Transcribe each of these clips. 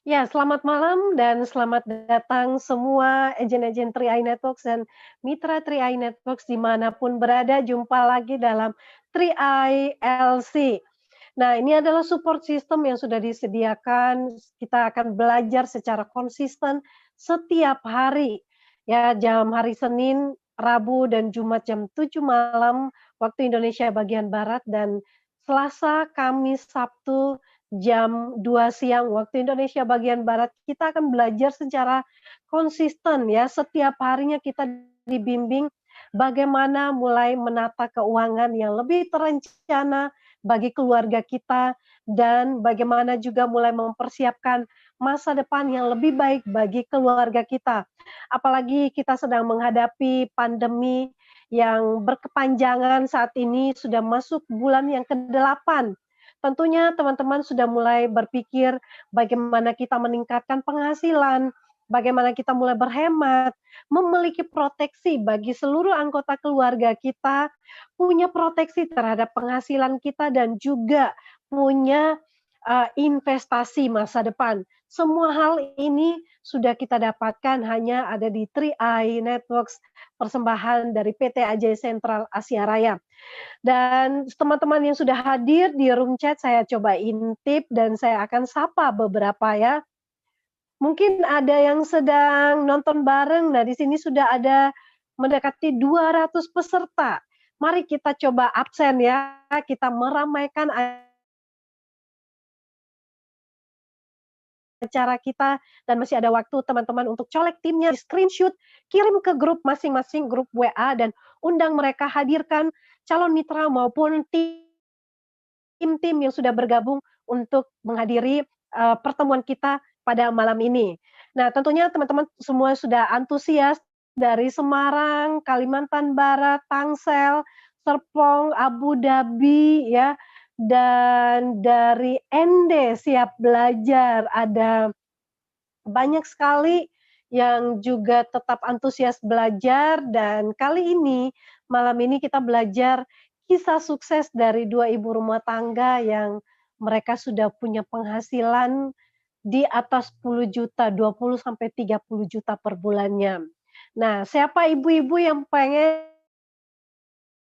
Ya, selamat malam dan selamat datang semua agen-agen 3i Networks dan mitra 3i Networks dimanapun berada, jumpa lagi dalam 3i LC. Nah, ini adalah support system yang sudah disediakan, kita akan belajar secara konsisten setiap hari, ya, jam hari Senin, Rabu, dan Jumat jam 7 malam waktu Indonesia bagian Barat, dan Selasa, Kamis, Sabtu jam 2 siang waktu Indonesia bagian Barat. Kita akan belajar secara konsisten ya, setiap harinya kita dibimbing bagaimana mulai menata keuangan yang lebih terencana bagi keluarga kita dan bagaimana juga mulai mempersiapkan masa depan yang lebih baik bagi keluarga kita. Apalagi kita sedang menghadapi pandemi yang berkepanjangan saat ini, sudah masuk bulan yang ke-8. Tentunya teman-teman sudah mulai berpikir bagaimana kita meningkatkan penghasilan, bagaimana kita mulai berhemat, memiliki proteksi bagi seluruh anggota keluarga kita, punya proteksi terhadap penghasilan kita dan juga punya, investasi masa depan. Semua hal ini sudah kita dapatkan hanya ada di 3i Networks, persembahan dari PT Ajay Sentral Asia Raya. Dan teman-teman yang sudah hadir di room chat saya coba intip dan saya akan sapa beberapa ya. Mungkin ada yang sedang nonton bareng, nah di sini sudah ada mendekati 200 peserta. Mari kita coba absen ya, kita meramaikan acara kita dan masih ada waktu teman-teman untuk colek timnya, di-screenshot, kirim ke grup masing-masing, grup WA dan undang mereka, hadirkan calon mitra maupun tim-tim yang sudah bergabung untuk menghadiri, pertemuan kita pada malam ini. Nah, tentunya teman-teman semua sudah antusias dari Semarang, Kalimantan Barat, Tangsel, Serpong, Abu Dhabi, ya, dan dari Ende siap belajar. Ada banyak sekali yang juga tetap antusias belajar dan kali ini, malam ini kita belajar kisah sukses dari 2 ibu rumah tangga yang mereka sudah punya penghasilan di atas 10 juta, 20 sampai 30 juta per bulannya. Nah, siapa ibu-ibu yang pengen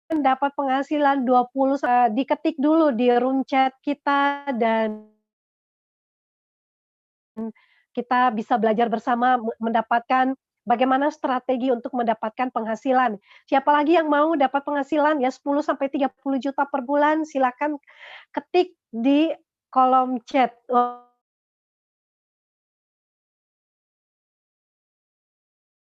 dapat penghasilan 20, diketik dulu di room chat kita dan kita bisa belajar bersama mendapatkan bagaimana strategi untuk mendapatkan penghasilan. Siapa lagi yang mau dapat penghasilan ya 10 sampai 30 juta per bulan, silakan ketik di kolom chat.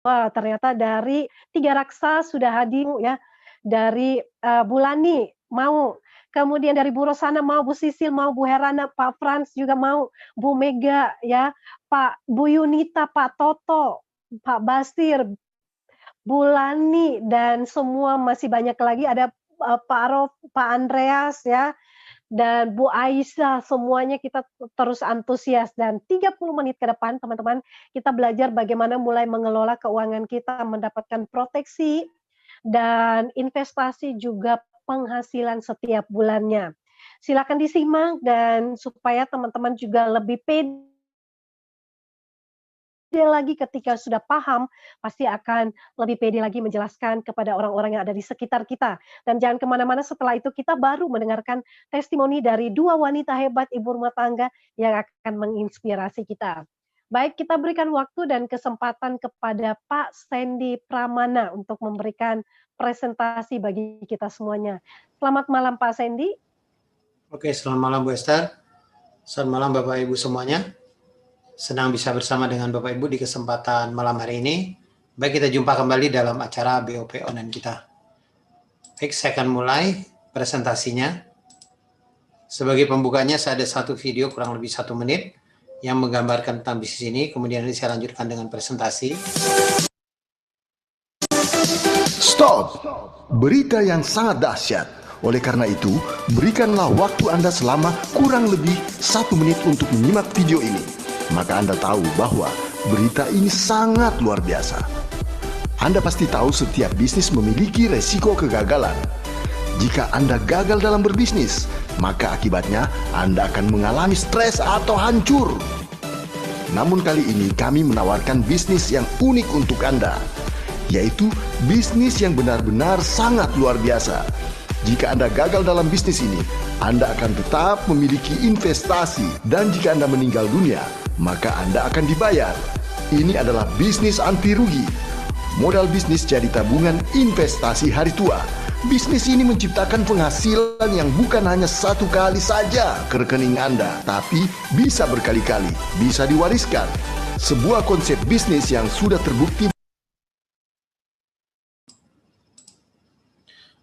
Wah, ternyata dari 3 Raksa sudah hadir ya, dari, Bulani mau, kemudian dari Bu Rosana mau, Bu Sisil mau, Bu Herana, Pak Frans juga mau, Bu Mega ya, Bu Yunita, Pak Toto, Pak Basir, Bu Lani, dan semua masih banyak lagi ada, Pak Rof, Pak Andreas ya, dan Bu Aisyah, semuanya kita terus antusias dan 30 menit ke depan teman-teman, kita belajar bagaimana mulai mengelola keuangan kita, mendapatkan proteksi dan investasi juga penghasilan setiap bulannya. Silakan disimak dan supaya teman-teman juga lebih pede lagi ketika sudah paham, pasti akan lebih pede lagi menjelaskan kepada orang-orang yang ada di sekitar kita. Dan jangan kemana-mana, setelah itu kita baru mendengarkan testimoni dari 2 wanita hebat ibu rumah tangga yang akan menginspirasi kita. Baik, kita berikan waktu dan kesempatan kepada Pak Sandy Pramana untuk memberikan presentasi bagi kita semuanya. Selamat malam Pak Sandy. Oke, selamat malam Bu Esther. Selamat malam Bapak Ibu semuanya. Senang bisa bersama dengan Bapak Ibu di kesempatan malam hari ini. Baik, kita jumpa kembali dalam acara BOP Online kita. Baik, saya akan mulai presentasinya. Sebagai pembukanya, saya ada satu video kurang lebih 1 menit yang menggambarkan tentang bisnis ini. Kemudian nanti saya lanjutkan dengan presentasi. Stop! Berita yang sangat dahsyat. Oleh karena itu, berikanlah waktu Anda selama kurang lebih 1 menit untuk menyimak video ini. Maka Anda tahu bahwa berita ini sangat luar biasa. Anda pasti tahu setiap bisnis memiliki resiko kegagalan. Jika Anda gagal dalam berbisnis, maka akibatnya Anda akan mengalami stres atau hancur. Namun kali ini kami menawarkan bisnis yang unik untuk Anda, yaitu bisnis yang benar-benar sangat luar biasa. Jika Anda gagal dalam bisnis ini, Anda akan tetap memiliki investasi, dan jika Anda meninggal dunia, maka Anda akan dibayar. Ini adalah bisnis anti rugi. Modal bisnis jadi tabungan investasi hari tua. Bisnis ini menciptakan penghasilan yang bukan hanya satu kali saja ke rekening Anda, tapi bisa berkali-kali, bisa diwariskan. Sebuah konsep bisnis yang sudah terbukti.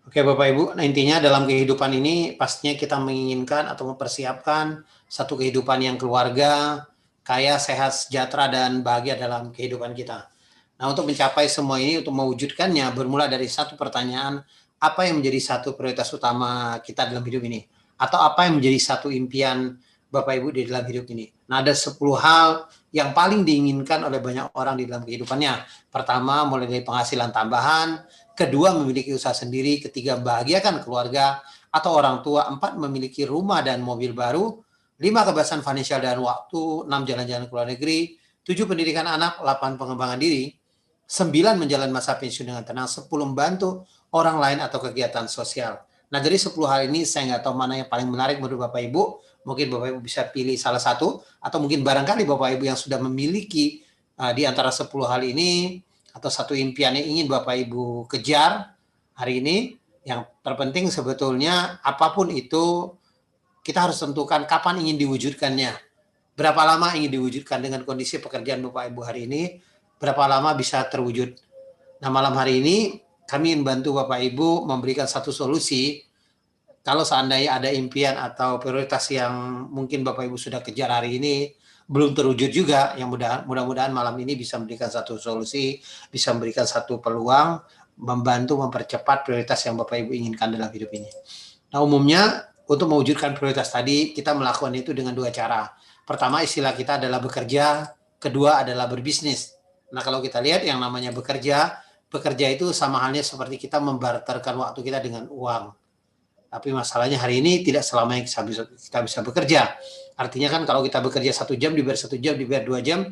Oke Bapak Ibu, nah intinya dalam kehidupan ini pastinya kita menginginkan atau mempersiapkan satu kehidupan yang keluarga, kaya, sehat, sejahtera, dan bahagia dalam kehidupan kita. Nah, untuk mencapai semua ini, untuk mewujudkannya, bermula dari satu pertanyaan, apa yang menjadi satu prioritas utama kita dalam hidup ini? Atau apa yang menjadi satu impian Bapak Ibu di dalam hidup ini? Nah, ada 10 hal yang paling diinginkan oleh banyak orang di dalam kehidupannya. Pertama, mulai dari penghasilan tambahan. Kedua, memiliki usaha sendiri. Ketiga, membahagiakan keluarga atau orang tua. 4, memiliki rumah dan mobil baru. 5, kebebasan finansial dan waktu. 6, jalan-jalan ke luar negeri. 7, pendidikan anak. 8, pengembangan diri. 9, menjalani masa pensiun dengan tenang. 10, membantu orang lain atau kegiatan sosial. Nah, dari 10 hal ini saya nggak tahu mana yang paling menarik menurut Bapak Ibu. Mungkin Bapak Ibu bisa pilih salah satu, atau mungkin barangkali Bapak Ibu yang sudah memiliki di antara 10 hal ini, atau satu impian yang ingin Bapak Ibu kejar hari ini. Yang terpenting sebetulnya apapun itu, kita harus tentukan kapan ingin diwujudkannya. Berapa lama ingin diwujudkan dengan kondisi pekerjaan Bapak Ibu hari ini, berapa lama bisa terwujud. Nah, malam hari ini kami ingin bantu Bapak Ibu memberikan satu solusi. Kalau seandainya ada impian atau prioritas yang mungkin Bapak Ibu sudah kejar hari ini, belum terwujud juga, yang mudah-mudahan malam ini bisa memberikan satu solusi, bisa memberikan satu peluang, membantu mempercepat prioritas yang Bapak Ibu inginkan dalam hidup ini. Nah, umumnya untuk mewujudkan prioritas tadi, kita melakukan itu dengan 2 cara. Pertama, istilah kita adalah bekerja, kedua adalah berbisnis. Nah, kalau kita lihat yang namanya bekerja itu sama halnya seperti kita membarterkan waktu kita dengan uang. Tapi masalahnya hari ini tidak selamanya kita bisa bekerja. Artinya kan kalau kita bekerja 1 jam, dibayar 1 jam, dibayar 2 jam,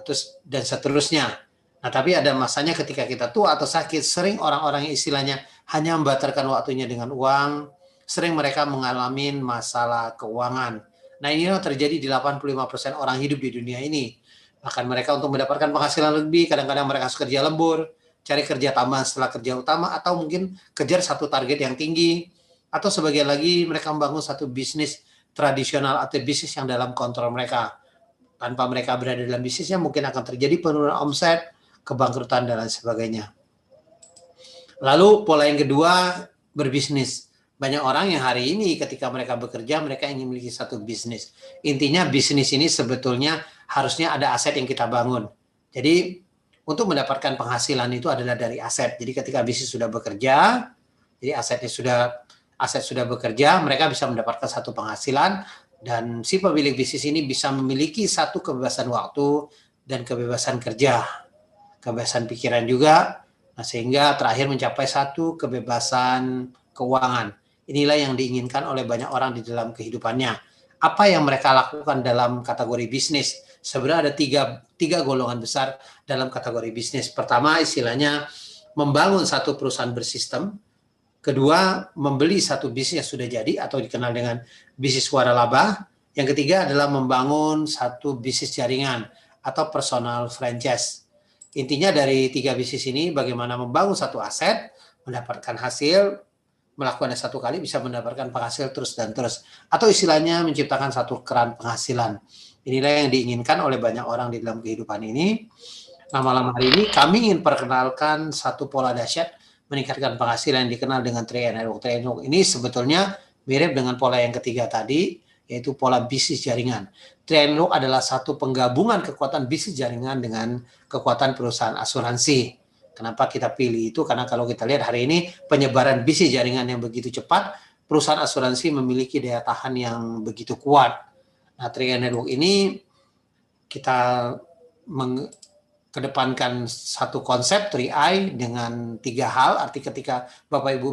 terus dan seterusnya. Nah, tapi ada masanya ketika kita tua atau sakit, sering orang-orang yang istilahnya hanya membarterkan waktunya dengan uang, sering mereka mengalami masalah keuangan. Nah, ini yang terjadi di 85% orang hidup di dunia ini. Bahkan mereka untuk mendapatkan penghasilan lebih, kadang-kadang mereka harus kerja lembur, cari kerja tambahan setelah kerja utama, atau mungkin kejar satu target yang tinggi, atau sebagian lagi mereka membangun satu bisnis tradisional atau bisnis yang dalam kontrol mereka. Tanpa mereka berada dalam bisnisnya, mungkin akan terjadi penurunan omset, kebangkrutan, dan lain sebagainya. Lalu pola yang kedua, berbisnis. Banyak orang yang hari ini ketika mereka bekerja, mereka ingin memiliki satu bisnis. Intinya bisnis ini sebetulnya harusnya ada aset yang kita bangun. Jadi untuk mendapatkan penghasilan itu adalah dari aset. Jadi ketika bisnis sudah bekerja, jadi aset sudah bekerja, mereka bisa mendapatkan satu penghasilan, dan si pemilik bisnis ini bisa memiliki satu kebebasan waktu dan kebebasan kerja, kebebasan pikiran juga, nah, sehingga terakhir mencapai satu kebebasan keuangan. Inilah yang diinginkan oleh banyak orang di dalam kehidupannya. Apa yang mereka lakukan dalam kategori bisnis? Sebenarnya ada tiga golongan besar dalam kategori bisnis. Pertama, istilahnya membangun satu perusahaan bersistem. Kedua, membeli satu bisnis yang sudah jadi atau dikenal dengan bisnis waralaba. Yang ketiga adalah membangun satu bisnis jaringan atau personal franchise. Intinya dari 3 bisnis ini, bagaimana membangun satu aset, mendapatkan hasil, melakukannya satu kali bisa mendapatkan penghasil terus dan terus, atau istilahnya menciptakan satu keran penghasilan. Inilah yang diinginkan oleh banyak orang di dalam kehidupan ini. Nah, malam hari ini kami ingin perkenalkan satu pola dahsyat meningkatkan penghasilan yang dikenal dengan Tri Network. Tri Network ini sebetulnya mirip dengan pola yang ketiga tadi, yaitu pola bisnis jaringan. Tri Network adalah satu penggabungan kekuatan bisnis jaringan dengan kekuatan perusahaan asuransi. Kenapa kita pilih itu? Karena kalau kita lihat hari ini penyebaran bisnis jaringan yang begitu cepat, perusahaan asuransi memiliki daya tahan yang begitu kuat. Nah, Tri Network ini kita kedepankan satu konsep 3I dengan 3 hal. Arti ketika Bapak Ibu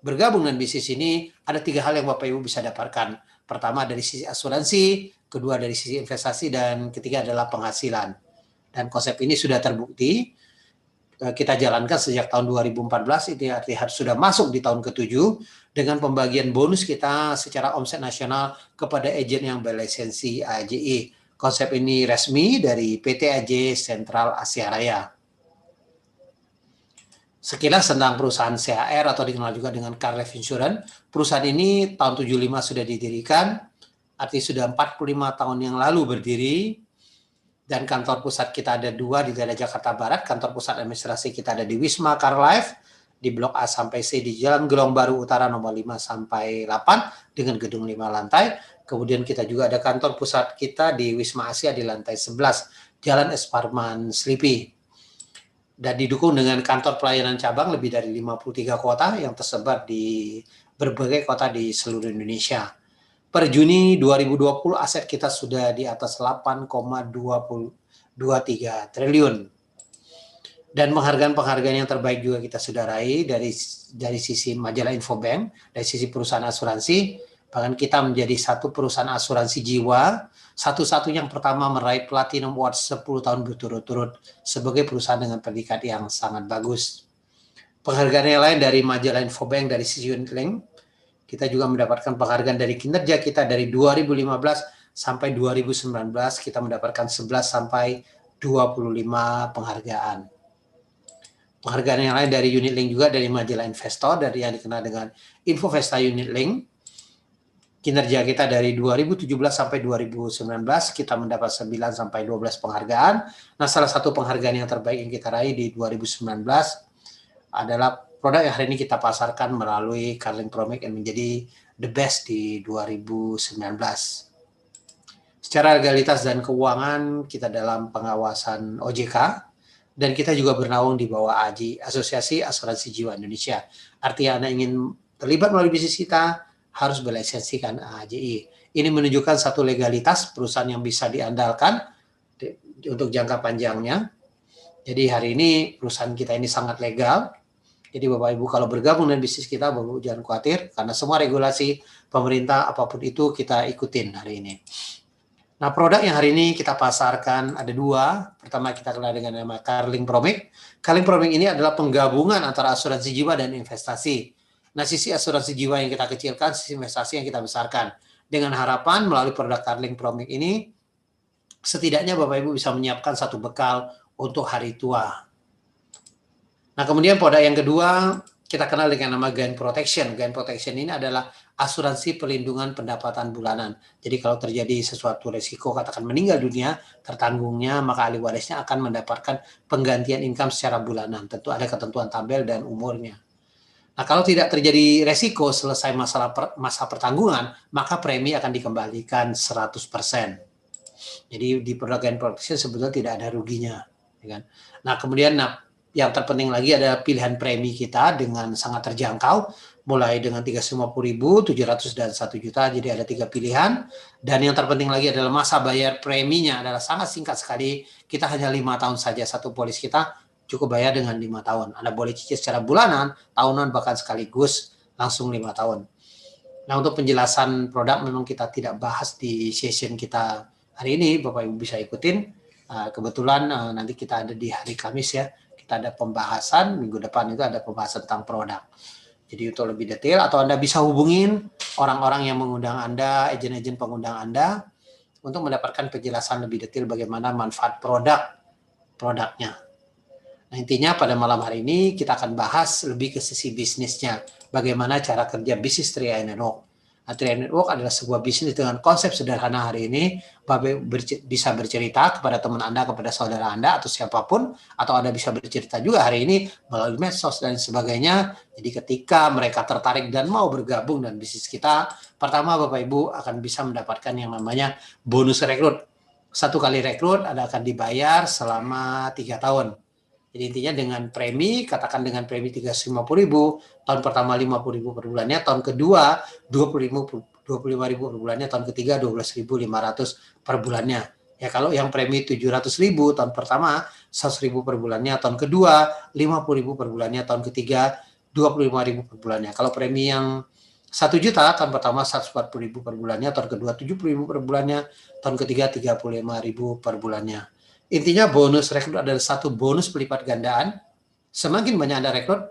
bergabung dengan bisnis ini, ada 3 hal yang Bapak Ibu bisa dapatkan. Pertama dari sisi asuransi, kedua dari sisi investasi, dan ketiga adalah penghasilan. Dan konsep ini sudah terbukti, kita jalankan sejak tahun 2014, itu artinya sudah masuk di tahun ke-7 dengan pembagian bonus kita secara omset nasional kepada agen yang berlisensi AJI. Konsep ini resmi dari PT AJ Sentral Asia Raya. Sekilas tentang perusahaan CHR atau dikenal juga dengan Car Life Insurance. Perusahaan ini tahun 75 sudah didirikan, artinya sudah 45 tahun yang lalu berdiri. Dan kantor pusat kita ada 2 di daerah Jakarta Barat. Kantor pusat administrasi kita ada di Wisma Car Life, di Blok A sampai C di Jalan Gelong Baru Utara nomor 5 sampai 8 dengan gedung 5 lantai. Kemudian kita juga ada kantor pusat kita di Wisma Asia di lantai 11, Jalan Es Parman Slipi. Dan didukung dengan kantor pelayanan cabang lebih dari 53 kota yang tersebar di berbagai kota di seluruh Indonesia. Per Juni 2020 aset kita sudah di atas 8,23 triliun. Dan penghargaan-penghargaan yang terbaik juga kita sudah raih dari sisi majalah Infobank, dari sisi perusahaan asuransi. Bahkan kita menjadi satu perusahaan asuransi jiwa, satu-satunya yang pertama meraih Platinum Award 10 tahun berturut-turut sebagai perusahaan dengan predikat yang sangat bagus. Penghargaan yang lain dari majalah Infobank dari sisi unit link, kita juga mendapatkan penghargaan dari kinerja kita dari 2015 sampai 2019, kita mendapatkan 11 sampai 25 penghargaan. Penghargaan yang lain dari unit link juga dari majalah Investor, dari yang dikenal dengan Infovesta Unit Link. Kinerja kita dari 2017 sampai 2019, kita mendapat 9 sampai 12 penghargaan. Nah, salah satu penghargaan yang terbaik yang kita raih di 2019 adalah produk yang hari ini kita pasarkan melalui Carling Promake yang menjadi the best di 2019. Secara legalitas dan keuangan kita dalam pengawasan OJK dan kita juga bernaung di bawah AJI, Asosiasi Asuransi Jiwa Indonesia. Artinya Anda ingin terlibat melalui bisnis kita harus berlisensikan AJI. Ini menunjukkan satu legalitas perusahaan yang bisa diandalkan untuk jangka panjangnya. Jadi hari ini perusahaan kita ini sangat legal. Jadi Bapak Ibu kalau bergabung dengan bisnis kita, Bapak Ibu jangan khawatir karena semua regulasi pemerintah apapun itu kita ikutin hari ini. Nah, produk yang hari ini kita pasarkan ada 2. Pertama kita kenal dengan nama Carling Promake. Carling Promake ini adalah penggabungan antara asuransi jiwa dan investasi. Nah, sisi asuransi jiwa yang kita kecilkan, sisi investasi yang kita besarkan. Dengan harapan melalui produk Carling Promake ini setidaknya Bapak Ibu bisa menyiapkan satu bekal untuk hari tua. Nah, kemudian produk yang kedua kita kenal dengan nama Gain Protection. Gain Protection ini adalah asuransi perlindungan pendapatan bulanan. Jadi kalau terjadi sesuatu resiko, katakan meninggal dunia, tertanggungnya, maka ahli warisnya akan mendapatkan penggantian income secara bulanan. Tentu ada ketentuan tabel dan umurnya. Nah, kalau tidak terjadi resiko selesai masa pertanggungan, maka premi akan dikembalikan 100%. Jadi di produk Gain Protection sebetulnya tidak ada ruginya. Ya kan? Nah, kemudian yang terpenting lagi adalah pilihan premi kita dengan sangat terjangkau, mulai dengan 350.000, 700 dan 1 juta. Jadi ada 3 pilihan. Dan yang terpenting lagi adalah masa bayar preminya adalah sangat singkat sekali. Kita hanya 5 tahun saja satu polis kita cukup bayar dengan 5 tahun. Anda boleh cicil secara bulanan, tahunan, bahkan sekaligus langsung 5 tahun. Nah, untuk penjelasan produk memang kita tidak bahas di session kita hari ini. Bapak Ibu bisa ikutin. Kebetulan nanti kita ada di hari Kamis ya. Kita ada pembahasan, minggu depan itu ada pembahasan tentang produk. Jadi untuk lebih detail atau Anda bisa hubungin orang-orang yang mengundang Anda, agen-agen pengundang Anda untuk mendapatkan penjelasan lebih detail bagaimana manfaat produknya. Nah, intinya pada malam hari ini kita akan bahas lebih ke sisi bisnisnya. Bagaimana cara kerja bisnis 3i Network. Nah, 3i Network adalah sebuah bisnis dengan konsep sederhana hari ini. Bapak bisa bercerita kepada teman Anda, kepada saudara Anda, atau siapapun. Atau Anda bisa bercerita juga hari ini melalui medsos dan sebagainya. Jadi ketika mereka tertarik dan mau bergabung dengan bisnis kita, pertama Bapak Ibu akan bisa mendapatkan yang namanya bonus rekrut. 1 kali rekrut Anda akan dibayar selama 3 tahun. Jadi intinya dengan premi, katakan dengan premi 350.000, tahun pertama 50.000 per bulannya, tahun kedua 25.000 per bulannya, tahun ketiga 12.500 per bulannya. Ya kalau yang premi 700.000 tahun pertama, 100.000 per bulannya, tahun kedua 50.000 per bulannya, tahun ketiga 25.000 per bulannya. Kalau premi yang 1 juta, tahun pertama 140.000 per bulannya, tahun kedua 70.000 per bulannya, tahun ketiga 35.000 per bulannya. Intinya bonus rekrut adalah satu bonus pelipat gandaan. Semakin banyak Anda rekrut,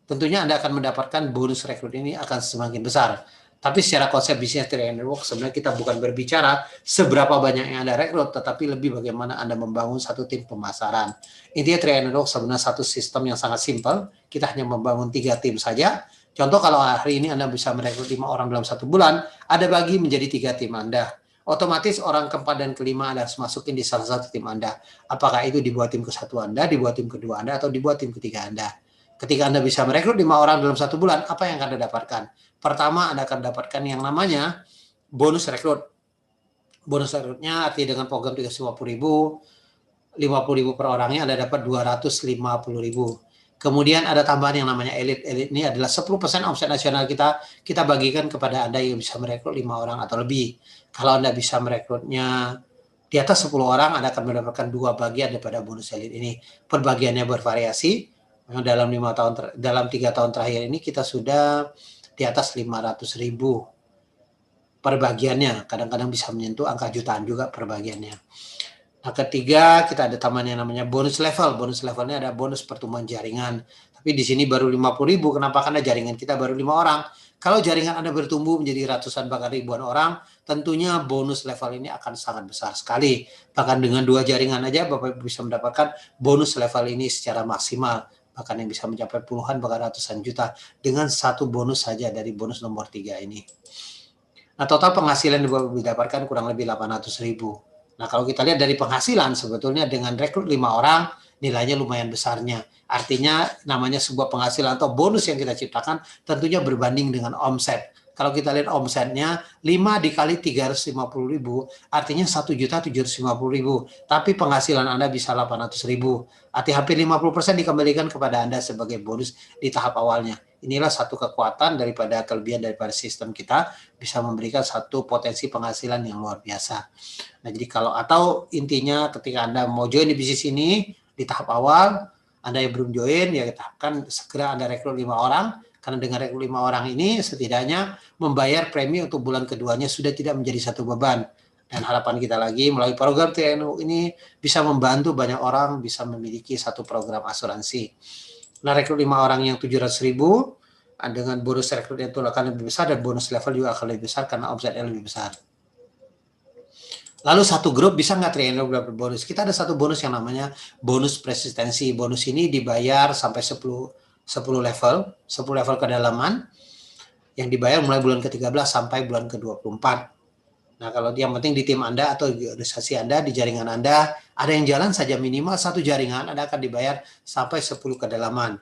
tentunya Anda akan mendapatkan bonus rekrut ini akan semakin besar. Tapi secara konsep bisnis Tri Network sebenarnya kita bukan berbicara seberapa banyak yang Anda rekrut, tetapi lebih bagaimana Anda membangun satu tim pemasaran. Intinya Tri Network sebenarnya satu sistem yang sangat simpel. Kita hanya membangun 3 tim saja. Contoh kalau hari ini Anda bisa merekrut 5 orang dalam 1 bulan, Anda bagi menjadi 3 tim Anda. Otomatis orang keempat dan kelima Anda harus masukin di salah satu tim Anda. Apakah itu dibuat tim ke-1 Anda, dibuat tim kedua Anda, atau dibuat tim ketiga Anda. Ketika Anda bisa merekrut 5 orang dalam 1 bulan, apa yang Anda dapatkan? Pertama, Anda akan dapatkan yang namanya bonus rekrut. Bonus rekrutnya artinya dengan program 350.000, 50.000 per orangnya Anda dapat 250.000. Kemudian ada tambahan yang namanya elite. Elite ini adalah 10% omset nasional kita bagikan kepada Anda yang bisa merekrut 5 orang atau lebih. Kalau Anda bisa merekrutnya di atas 10 orang, Anda akan mendapatkan 2 bagian daripada bonus elite ini. Perbagiannya bervariasi. Dalam 3 tahun terakhir ini kita sudah di atas 500.000 per bagiannya. Kadang-kadang bisa menyentuh angka jutaan juga per bagiannya. Nah, ketiga, kita ada tambahan yang namanya bonus level. Bonus levelnya ada bonus pertumbuhan jaringan. Tapi di sini baru 50.000. Kenapa? Karena jaringan kita baru 5 orang. Kalau jaringan Anda bertumbuh menjadi ratusan bahkan ribuan orang, tentunya bonus level ini akan sangat besar sekali. Bahkan dengan 2 jaringan aja Bapak bisa mendapatkan bonus level ini secara maksimal. Bahkan yang bisa mencapai puluhan bahkan ratusan juta dengan 1 bonus saja dari bonus nomor 3 ini. Nah, total penghasilan yang Bapak dapatkan kurang lebih 800.000. Nah, kalau kita lihat dari penghasilan, sebetulnya dengan rekrut 5 orang, nilainya lumayan besarnya. Artinya namanya sebuah penghasilan atau bonus yang kita ciptakan tentunya berbanding dengan omset. Kalau kita lihat omsetnya 5 dikali 350.000, artinya 1.750.000. Tapi penghasilan Anda bisa 800.000. Artinya hampir 50% dikembalikan kepada Anda sebagai bonus di tahap awalnya. Inilah satu kekuatan daripada kelebihan daripada sistem kita, bisa memberikan satu potensi penghasilan yang luar biasa. Nah, jadi atau intinya ketika Anda mau join di bisnis ini di tahap awal, Anda yang belum join, ya kita akan segera Anda rekrut 5 orang. Karena dengan rekrut 5 orang ini setidaknya membayar premi untuk bulan keduanya sudah tidak menjadi satu beban. Dan harapan kita lagi melalui program TNU ini bisa membantu banyak orang bisa memiliki satu program asuransi. Nah, rekrut 5 orang yang 700.000 dengan bonus rekrut itu akan lebih besar dan bonus level juga akan lebih besar karena omsetnya lebih besar. Lalu satu grup bisa nggak TNU dapat bonus? Kita ada satu bonus yang namanya bonus persistensi. Bonus ini dibayar sampai 10 level kedalaman yang dibayar mulai bulan ke-13 sampai bulan ke-24. Nah, kalau yang penting di tim Anda atau di organisasi Anda, di jaringan Anda, ada yang jalan saja minimal 1 jaringan, Anda akan dibayar sampai 10 kedalaman.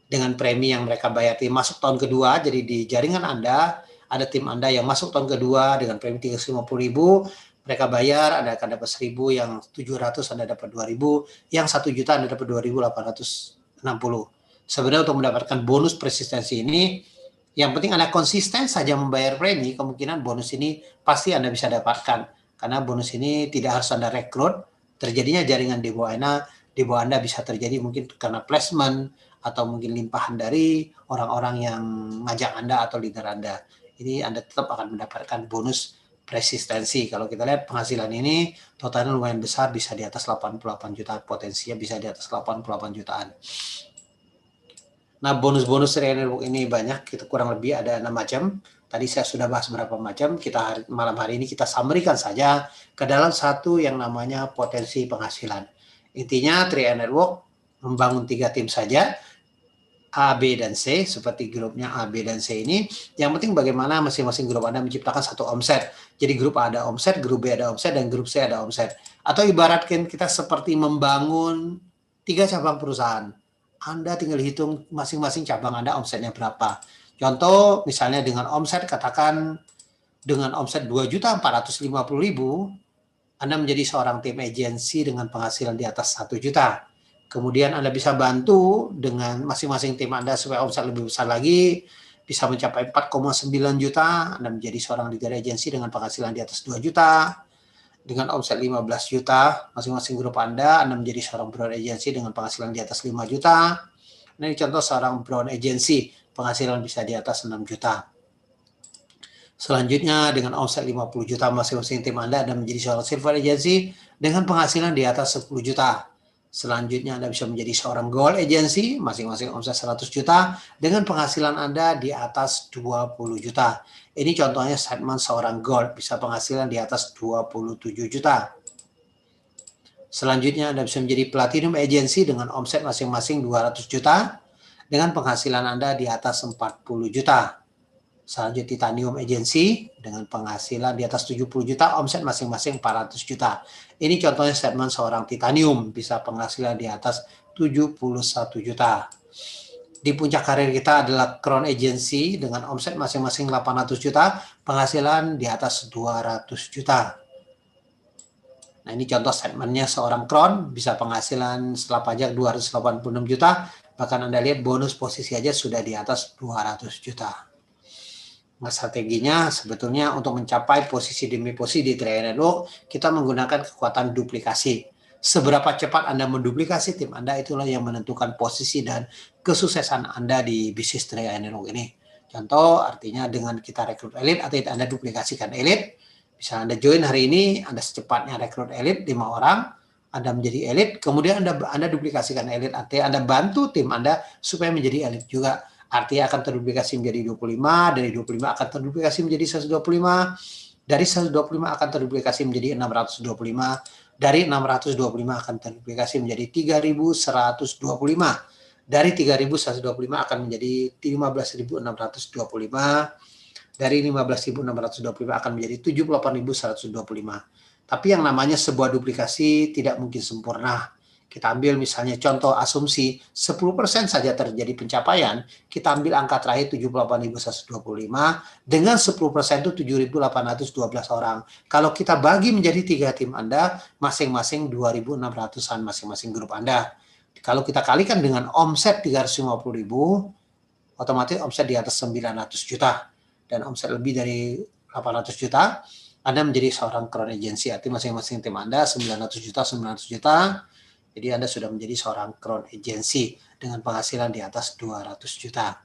Dengan premi yang mereka bayar tim masuk tahun kedua, jadi di jaringan Anda, ada tim Anda yang masuk tahun kedua dengan premi 350.000, mereka bayar, Anda akan dapat 1.000, yang 700 Anda dapat 2.000, yang 1 juta Anda dapat 2.860. Sebenarnya untuk mendapatkan bonus persistensi ini, yang penting Anda konsisten saja membayar premi, kemungkinan bonus ini pasti Anda bisa dapatkan. Karena bonus ini tidak harus Anda rekrut, terjadinya jaringan di bawah Anda bisa terjadi mungkin karena placement, atau mungkin limpahan dari orang-orang yang ngajak Anda atau leader Anda. Ini Anda tetap akan mendapatkan bonus persistensi. Kalau kita lihat penghasilan ini, totalnya lumayan besar, bisa di atas 88 juta, potensinya bisa di atas 88 jutaan. Nah, bonus-bonus Tri Network ini banyak, kita kurang lebih ada 6 macam. Tadi saya sudah bahas berapa macam, malam hari ini kita summary-kan saja ke dalam satu yang namanya potensi penghasilan. Intinya Tri Network membangun 3 tim saja, A, B, dan C, seperti grupnya A, B, dan C ini. Yang penting bagaimana masing-masing grup Anda menciptakan satu omset. Jadi grup A ada omset, grup B ada omset, dan grup C ada omset. Atau ibaratkan kita seperti membangun 3 cabang perusahaan. Anda tinggal hitung masing-masing cabang Anda omsetnya berapa. Contoh misalnya dengan omset, katakan dengan omset 2.450.000, Anda menjadi seorang tim agensi dengan penghasilan di atas 1 juta. Kemudian Anda bisa bantu dengan masing-masing tim Anda supaya omset lebih besar lagi, bisa mencapai 4,9 juta, Anda menjadi seorang leader agensi dengan penghasilan di atas 2 juta. Dengan omset 15 juta, masing-masing grup Anda menjadi seorang brown agency dengan penghasilan di atas 5 juta. Nah, ini contoh seorang brown agency, penghasilan bisa di atas 6 juta. Selanjutnya dengan omset 50 juta masing-masing tim Anda menjadi seorang silver agency dengan penghasilan di atas 10 juta. Selanjutnya Anda bisa menjadi seorang gold agency masing-masing omset 100 juta dengan penghasilan Anda di atas 20 juta. Ini contohnya statement seorang gold bisa penghasilan di atas 27 juta. Selanjutnya Anda bisa menjadi platinum agency dengan omset masing-masing 200 juta dengan penghasilan Anda di atas 40 juta. Selanjutnya titanium agency dengan penghasilan di atas 70 juta, omset masing-masing 400 juta. Ini contohnya statement seorang titanium bisa penghasilan di atas 71 juta. Di puncak karir kita adalah crown agency dengan omset masing-masing 800 juta, penghasilan di atas 200 juta. Nah, ini contoh statementnya seorang crown bisa penghasilan setelah pajak 286 juta, bahkan Anda lihat bonus posisi aja sudah di atas 200 juta. Nah, strateginya sebetulnya untuk mencapai posisi demi posisi di Tri Network, kita menggunakan kekuatan duplikasi. Seberapa cepat Anda menduplikasi tim Anda, itulah yang menentukan posisi dan kesuksesan Anda di bisnis Tri Network ini. Contoh, artinya dengan kita rekrut elit, atau Anda duplikasikan elit. Bisa Anda join hari ini, Anda secepatnya rekrut elit 5 orang, Anda menjadi elit, kemudian Anda duplikasikan elit, artinya Anda bantu tim Anda supaya menjadi elit juga. Artinya akan terduplikasi menjadi 25, dari 25 akan terduplikasi menjadi 125, dari 125 akan terduplikasi menjadi 625, dari 625 akan terduplikasi menjadi 3125, dari 3125 akan menjadi 15.625, dari 15.625 akan menjadi 78.125. Tapi yang namanya sebuah duplikasi tidak mungkin sempurna. Kita ambil misalnya contoh asumsi 10% saja terjadi pencapaian, kita ambil angka terakhir 78.125, dengan 10% itu 7.812 orang. Kalau kita bagi menjadi 3 tim Anda, masing-masing 2.600-an masing-masing grup Anda. Kalau kita kalikan dengan omset 350.000, otomatis omset di atas 900 juta. Dan omset lebih dari 800 juta, Anda menjadi seorang crown agency. Artinya masing-masing tim Anda 900 juta, 900 juta. Jadi Anda sudah menjadi seorang crown agency dengan penghasilan di atas 200 juta.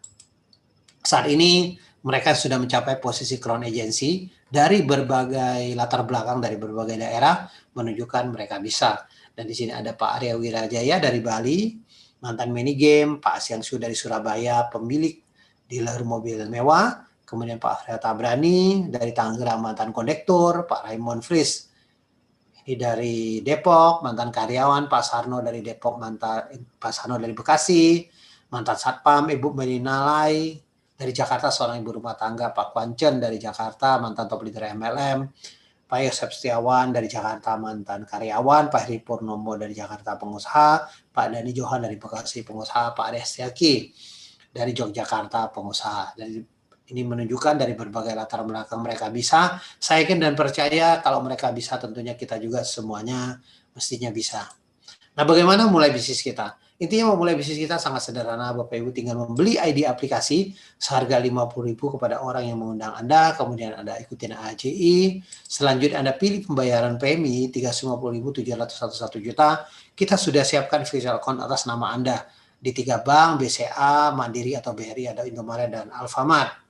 Saat ini mereka sudah mencapai posisi crown agency dari berbagai latar belakang, dari berbagai daerah, menunjukkan mereka bisa. Dan di sini ada Pak Arya Wirajaya dari Bali, mantan minigame, Pak Asianshu dari Surabaya, pemilik dealer mobil mewah, kemudian Pak Arya Tabrani dari Tangerang, mantan kondektur, Pak Raymond Fris ini dari Depok, mantan karyawan, Pak Sarno dari Depok, Pak Sarno dari Bekasi, mantan Satpam, Ibu Melinalai dari Jakarta, seorang ibu rumah tangga, Pak Kwancen dari Jakarta, mantan top leader MLM, Pak Yosef Setiawan dari Jakarta, mantan karyawan, Pak Heri Purnomo dari Jakarta, pengusaha, Pak Dani Johan dari Bekasi, pengusaha, Pak Arya Setiaki dari Yogyakarta, pengusaha. Ini menunjukkan dari berbagai latar belakang mereka bisa. Saya yakin dan percaya kalau mereka bisa, tentunya kita juga semuanya mestinya bisa. Nah, bagaimana mulai bisnis kita? Intinya memulai bisnis kita sangat sederhana, Bapak Ibu tinggal membeli ID aplikasi seharga 50.000 kepada orang yang mengundang Anda, kemudian Anda ikutin AJI, selanjutnya Anda pilih pembayaran PMI 350.711 juta, kita sudah siapkan visual account atas nama Anda di 3 bank, BCA, Mandiri atau BRI, ada Indomaret dan Alfamart.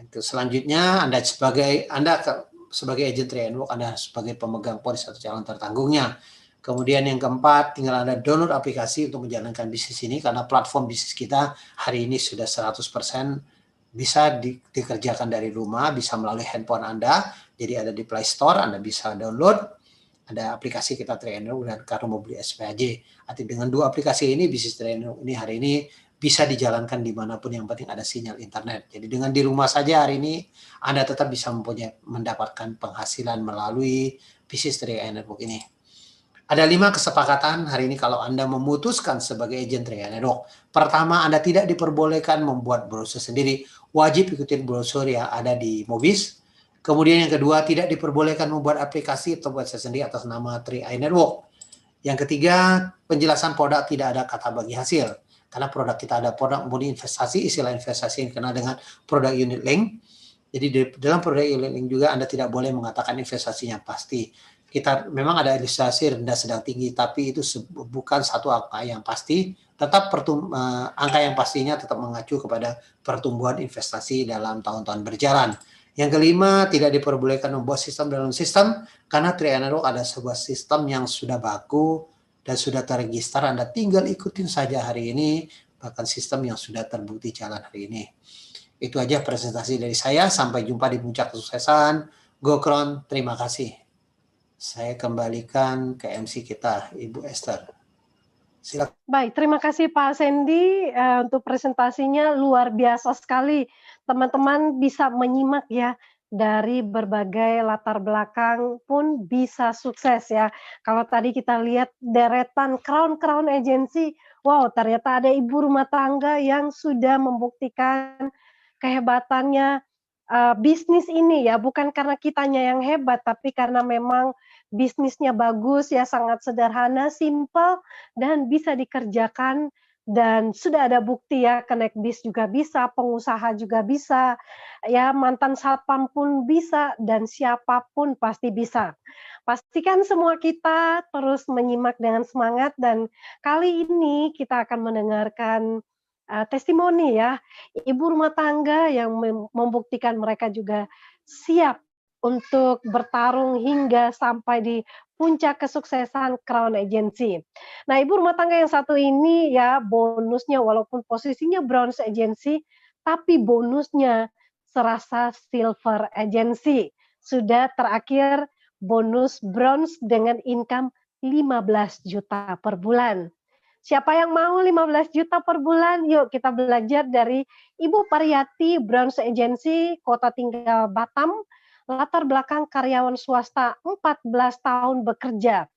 Selanjutnya Anda sebagai agent Tri Network, Anda sebagai pemegang polis atau calon tertanggungnya. Kemudian yang keempat, tinggal Anda download aplikasi untuk menjalankan bisnis ini, karena platform bisnis kita hari ini sudah 100% bisa dikerjakan dari rumah, bisa melalui handphone Anda. Jadi ada di Play Store, Anda bisa download. Ada aplikasi kita Tri Network dan kartu mobil SPAJ. Artinya dengan 2 aplikasi ini, bisnis Tri Network ini hari ini bisa dijalankan dimanapun, yang penting ada sinyal internet. Jadi dengan di rumah saja hari ini, Anda tetap bisa mendapatkan penghasilan melalui bisnis Tri Network ini. Ada 5 kesepakatan hari ini kalau Anda memutuskan sebagai agen Tri Network. Pertama, Anda tidak diperbolehkan membuat brosur sendiri. Wajib ikutin brosur yang ada di Mobis. Kemudian yang kedua, tidak diperbolehkan membuat aplikasi atau website sendiri atas nama Tri Network. Yang ketiga, penjelasan produk tidak ada kata bagi hasil. Karena produk kita ada produk murni investasi, istilah investasi yang dikenal dengan produk unit link. Jadi di dalam produk unit link juga Anda tidak boleh mengatakan investasinya pasti. Kita memang ada ilustrasi rendah, sedang, tinggi, tapi itu bukan satu angka yang pasti tetap angka yang pastinya tetap mengacu kepada pertumbuhan investasi dalam tahun-tahun berjalan. Yang kelima, tidak diperbolehkan membuat sistem dalam sistem, karena Tri Network ada sebuah sistem yang sudah baku dan sudah terregister. Anda tinggal ikutin saja hari ini, bahkan sistem yang sudah terbukti jalan hari ini. Itu aja presentasi dari saya. Sampai jumpa di puncak kesuksesan. Gokron, terima kasih. Saya kembalikan ke MC kita, Ibu Esther. Silakan. Baik, terima kasih Pak Sandy untuk presentasinya luar biasa sekali. Teman-teman bisa menyimak ya, dari berbagai latar belakang pun bisa sukses ya. Kalau tadi kita lihat deretan crown agency, wow ternyata ada ibu rumah tangga yang sudah membuktikan kehebatannya bisnis ini ya, bukan karena kitanya yang hebat, tapi karena memang bisnisnya bagus ya, sangat sederhana, simpel, dan bisa dikerjakan dan sudah ada bukti ya, connect bis juga bisa, pengusaha juga bisa, ya mantan satpam pun bisa, dan siapapun pasti bisa. Pastikan semua kita terus menyimak dengan semangat dan kali ini kita akan mendengarkan testimoni ya, ibu rumah tangga yang membuktikan mereka juga siap untuk bertarung hingga sampai di puncak kesuksesan Crown Agency. Nah, ibu rumah tangga yang satu ini ya bonusnya walaupun posisinya Bronze Agency, tapi bonusnya serasa Silver Agency. Sudah terakhir bonus Bronze dengan income 15 juta per bulan. Siapa yang mau 15 juta per bulan? Yuk kita belajar dari Ibu Pariyati, Bronze Agency, kota tinggal Batam, latar belakang karyawan swasta 14 tahun bekerja.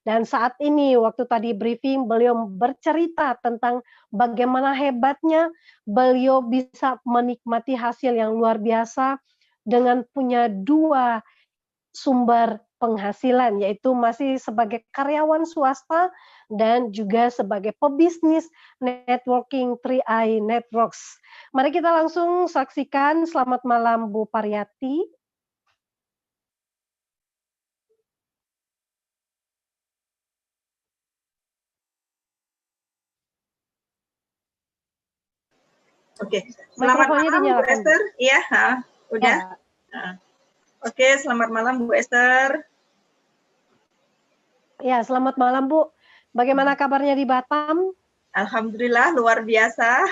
Dan saat ini waktu tadi briefing beliau bercerita tentang bagaimana hebatnya beliau bisa menikmati hasil yang luar biasa dengan punya 2 sumber penghasilan, yaitu masih sebagai karyawan swasta dan juga sebagai pebisnis networking 3i Networks. Mari kita langsung saksikan. Selamat malam Bu Pariyati. Oke, selamat malam Bu Esther. Iya, udah. Ya. Oke, selamat malam Bu Esther. Ya, selamat malam Bu. Bagaimana kabarnya di Batam? Alhamdulillah luar biasa.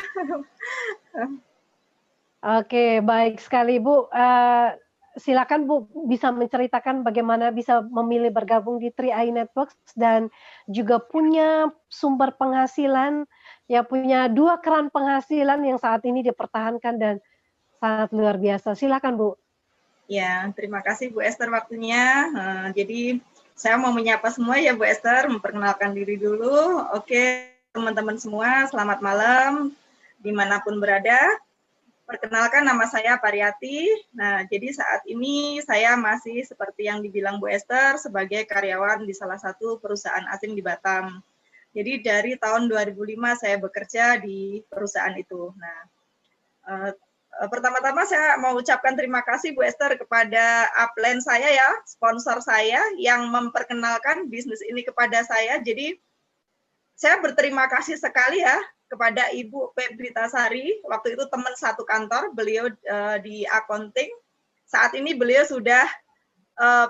Oke, baik sekali Bu. Silakan Bu bisa menceritakan bagaimana bisa memilih bergabung di 3i Networks dan juga punya sumber penghasilan, ya punya 2 keran penghasilan yang saat ini dipertahankan dan sangat luar biasa. Silakan Bu. Ya, terima kasih Bu Esther waktunya. Jadi saya mau menyapa semua ya Bu Esther, memperkenalkan diri dulu. Oke, teman-teman semua, selamat malam dimanapun berada. Perkenalkan, nama saya Pariyati. Nah, jadi saat ini saya masih seperti yang dibilang Bu Esther sebagai karyawan di salah satu perusahaan asing di Batam. Jadi dari tahun 2005 saya bekerja di perusahaan itu. Nah, pertama-tama saya mau ucapkan terima kasih Bu Esther kepada upline saya ya, sponsor saya yang memperkenalkan bisnis ini kepada saya. Jadi saya berterima kasih sekali ya kepada Ibu Febritasari, waktu itu teman satu kantor, beliau di accounting. Saat ini beliau sudah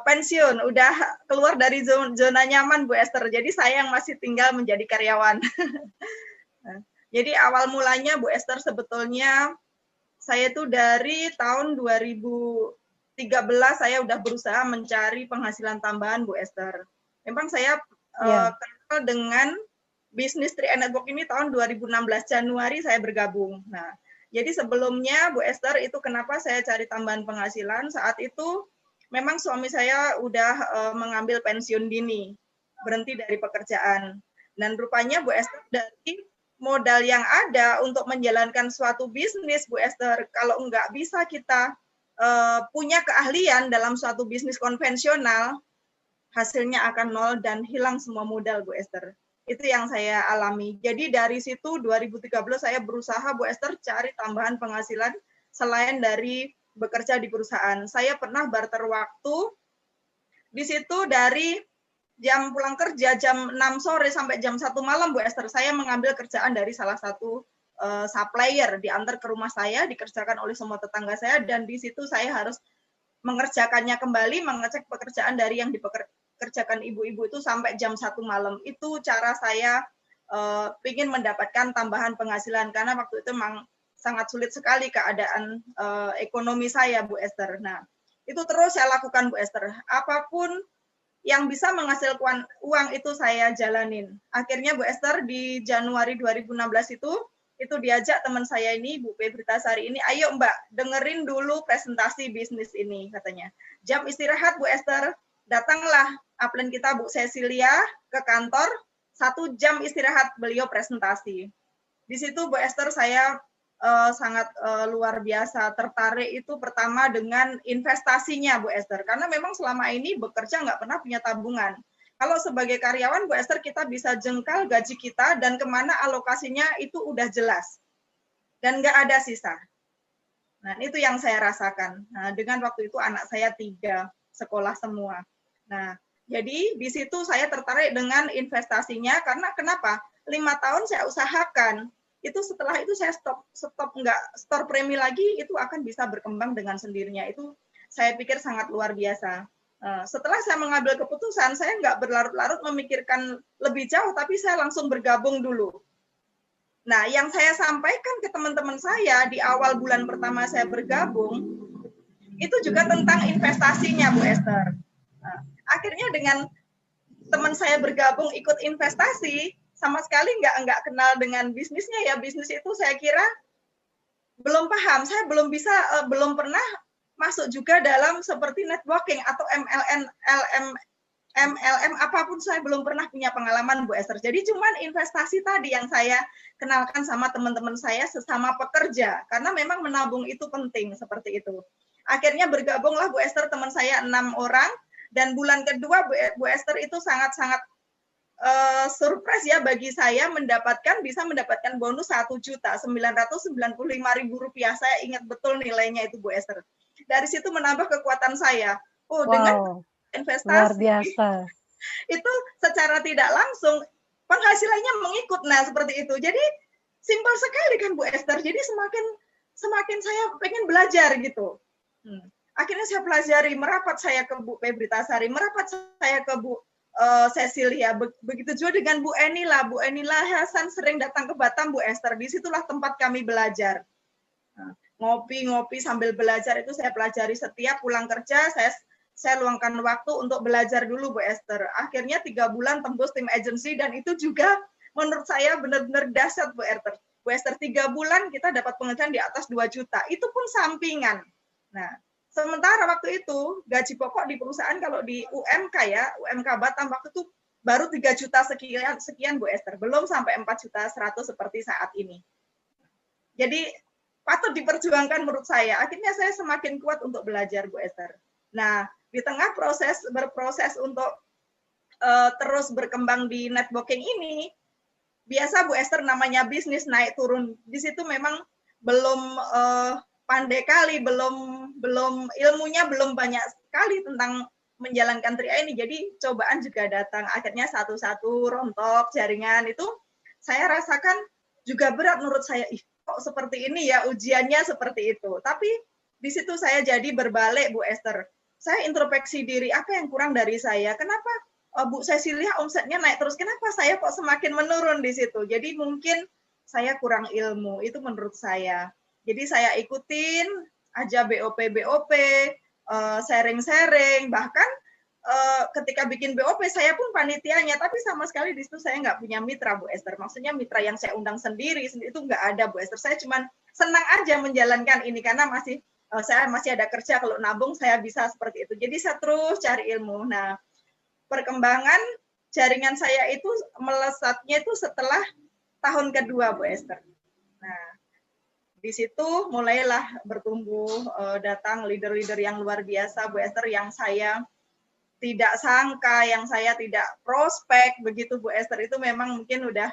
pensiun, udah keluar dari zona nyaman Bu Esther. Jadi saya yang masih tinggal menjadi karyawan. Jadi awal mulanya Bu Esther sebetulnya saya tuh dari tahun 2013 saya udah berusaha mencari penghasilan tambahan Bu Esther. Memang saya kenal dengan bisnis 3i Network ini tahun 2016 Januari saya bergabung. Nah, jadi sebelumnya Bu Esther itu kenapa saya cari tambahan penghasilan, saat itu memang suami saya udah mengambil pensiun dini, berhenti dari pekerjaan. Dan rupanya Bu Esther dari modal yang ada untuk menjalankan suatu bisnis, Bu Esther, kalau nggak bisa kita punya keahlian dalam suatu bisnis konvensional, hasilnya akan nol dan hilang semua modal, Bu Esther. Itu yang saya alami. Jadi dari situ 2013 saya berusaha, Bu Esther, cari tambahan penghasilan selain dari bekerja di perusahaan. Saya pernah barter waktu di situ dari jam pulang kerja jam 6 sore sampai jam 1 malam Bu Esther, saya mengambil kerjaan dari salah satu supplier, diantar ke rumah saya, dikerjakan oleh semua tetangga saya, dan di situ saya harus mengerjakannya kembali, mengecek pekerjaan dari yang dikerjakan ibu-ibu itu sampai jam 1 malam. Itu cara saya ingin mendapatkan tambahan penghasilan, karena waktu itu memang sangat sulit sekali keadaan ekonomi saya Bu Esther. Nah, itu terus saya lakukan Bu Esther. Apapun yang bisa menghasilkan uang itu saya jalanin. Akhirnya Bu Esther di Januari 2016 itu diajak teman saya ini, Bu Febritasari ini, ayo Mbak, dengerin dulu presentasi bisnis ini, katanya. Jam istirahat Bu Esther, datanglah upline kita Bu Cecilia ke kantor, 1 jam istirahat beliau presentasi. Di situ Bu Esther saya sangat luar biasa tertarik itu pertama dengan investasinya Bu Esther, karena memang selama ini bekerja nggak pernah punya tabungan. Kalau sebagai karyawan Bu Esther kita bisa jengkal gaji kita dan kemana alokasinya itu udah jelas dan nggak ada sisa. Nah itu yang saya rasakan. Nah dengan waktu itu anak saya 3 sekolah semua. Nah jadi di situ saya tertarik dengan investasinya karena kenapa? 5 tahun saya usahakan. Itu setelah itu saya stop nggak store premi lagi, itu akan bisa berkembang dengan sendirinya. Itu saya pikir sangat luar biasa. Setelah saya mengambil keputusan, saya nggak berlarut-larut memikirkan lebih jauh, tapi saya langsung bergabung dulu. Nah, yang saya sampaikan ke teman-teman saya di awal bulan pertama saya bergabung, itu juga tentang investasinya Bu Esther. Nah, akhirnya dengan teman saya bergabung ikut investasi, sama sekali nggak kenal dengan bisnisnya ya. Bisnis itu saya kira belum paham, saya belum pernah masuk juga dalam seperti networking atau MLM apapun, saya belum pernah punya pengalaman Bu Esther. Jadi cuman investasi tadi yang saya kenalkan sama teman-teman saya sesama pekerja, karena memang menabung itu penting seperti itu. Akhirnya bergabunglah Bu Esther, teman saya 6 orang, dan bulan kedua Bu Esther itu sangat-sangat surprise ya bagi saya bisa mendapatkan bonus 1.995.000 rupiah. Saya ingat betul nilainya itu Bu Esther. Dari situ menambah kekuatan saya. Dengan investasi luar biasa. Itu secara tidak langsung penghasilannya mengikut. Nah seperti itu. Jadi simpel sekali kan Bu Esther. Jadi semakin saya pengen belajar gitu. Akhirnya saya pelajari, merapat saya ke Bu Febritasari, merapat saya ke Bu Cecilia, begitu juga dengan Bu Enila. Bu Enila Hasan sering datang ke Batam Bu Esther, disitulah tempat kami belajar. Ngopi-ngopi sambil belajar itu saya pelajari. Setiap pulang kerja saya luangkan waktu untuk belajar dulu Bu Esther. Akhirnya 3 bulan tembus tim agency, dan itu juga menurut saya benar-benar dahsyat Bu Esther. Bu Esther 3 bulan kita dapat penghasilan di atas 2 juta, itu pun sampingan. Nah sementara waktu itu gaji pokok di perusahaan kalau di UMK ya, UMK Batam waktu itu baru 3 juta sekian Bu Esther, belum sampai 4.100.000 seperti saat ini. Jadi patut diperjuangkan menurut saya. Akhirnya saya semakin kuat untuk belajar Bu Esther. Nah di tengah berproses untuk terus berkembang di networking ini, biasa Bu Esther namanya bisnis naik turun. Di situ memang belum pandai kali, belum ilmunya belum banyak sekali tentang menjalankan 3I ini. Jadi cobaan juga datang. Akhirnya satu-satu rontok jaringan itu saya rasakan juga berat menurut saya. Kok seperti ini ya, ujiannya seperti itu. Tapi di situ saya jadi berbalik Bu Esther. Saya introspeksi diri, apa yang kurang dari saya? Kenapa Bu Cecilia omsetnya naik terus? Kenapa saya kok semakin menurun di situ? Jadi mungkin saya kurang ilmu, itu menurut saya. Jadi saya ikutin aja BOP, sharing-sharing, bahkan ketika bikin BOP saya pun panitianya, tapi sama sekali di situ saya nggak punya mitra Bu Esther. Maksudnya mitra yang saya undang sendiri itu nggak ada Bu Esther. Saya cuma senang aja menjalankan ini karena saya masih ada kerja, kalau nabung saya bisa seperti itu. Jadi saya terus cari ilmu. Nah perkembangan jaringan saya itu melesatnya itu setelah tahun kedua Bu Esther. Nah di situ mulailah bertumbuh, datang leader-leader yang luar biasa Bu Esther, yang saya tidak sangka, yang saya tidak prospek begitu Bu Esther. Itu memang mungkin udah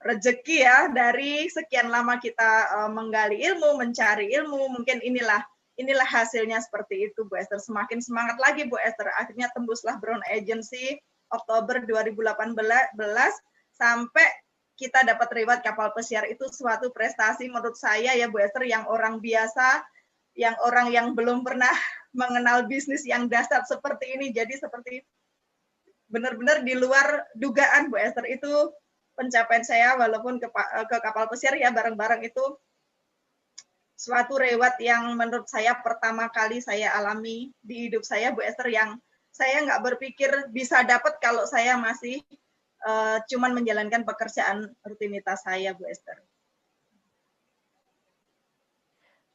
rezeki ya, dari sekian lama kita menggali ilmu, mencari ilmu, mungkin inilah inilah hasilnya seperti itu Bu Esther. Semakin semangat lagi Bu Esther, akhirnya tembuslah Brown Agency Oktober 2018 sampai kita dapat reward kapal pesiar. Itu suatu prestasi menurut saya ya Bu Esther, yang orang biasa, yang orang yang belum pernah mengenal bisnis yang dahsyat seperti ini. Jadi seperti benar-benar di luar dugaan Bu Esther. Itu pencapaian saya, walaupun ke kapal pesiar ya bareng-bareng, itu suatu reward yang menurut saya pertama kali saya alami di hidup saya Bu Esther, yang saya nggak berpikir bisa dapat kalau saya masih cuman menjalankan pekerjaan rutinitas saya Bu Esther.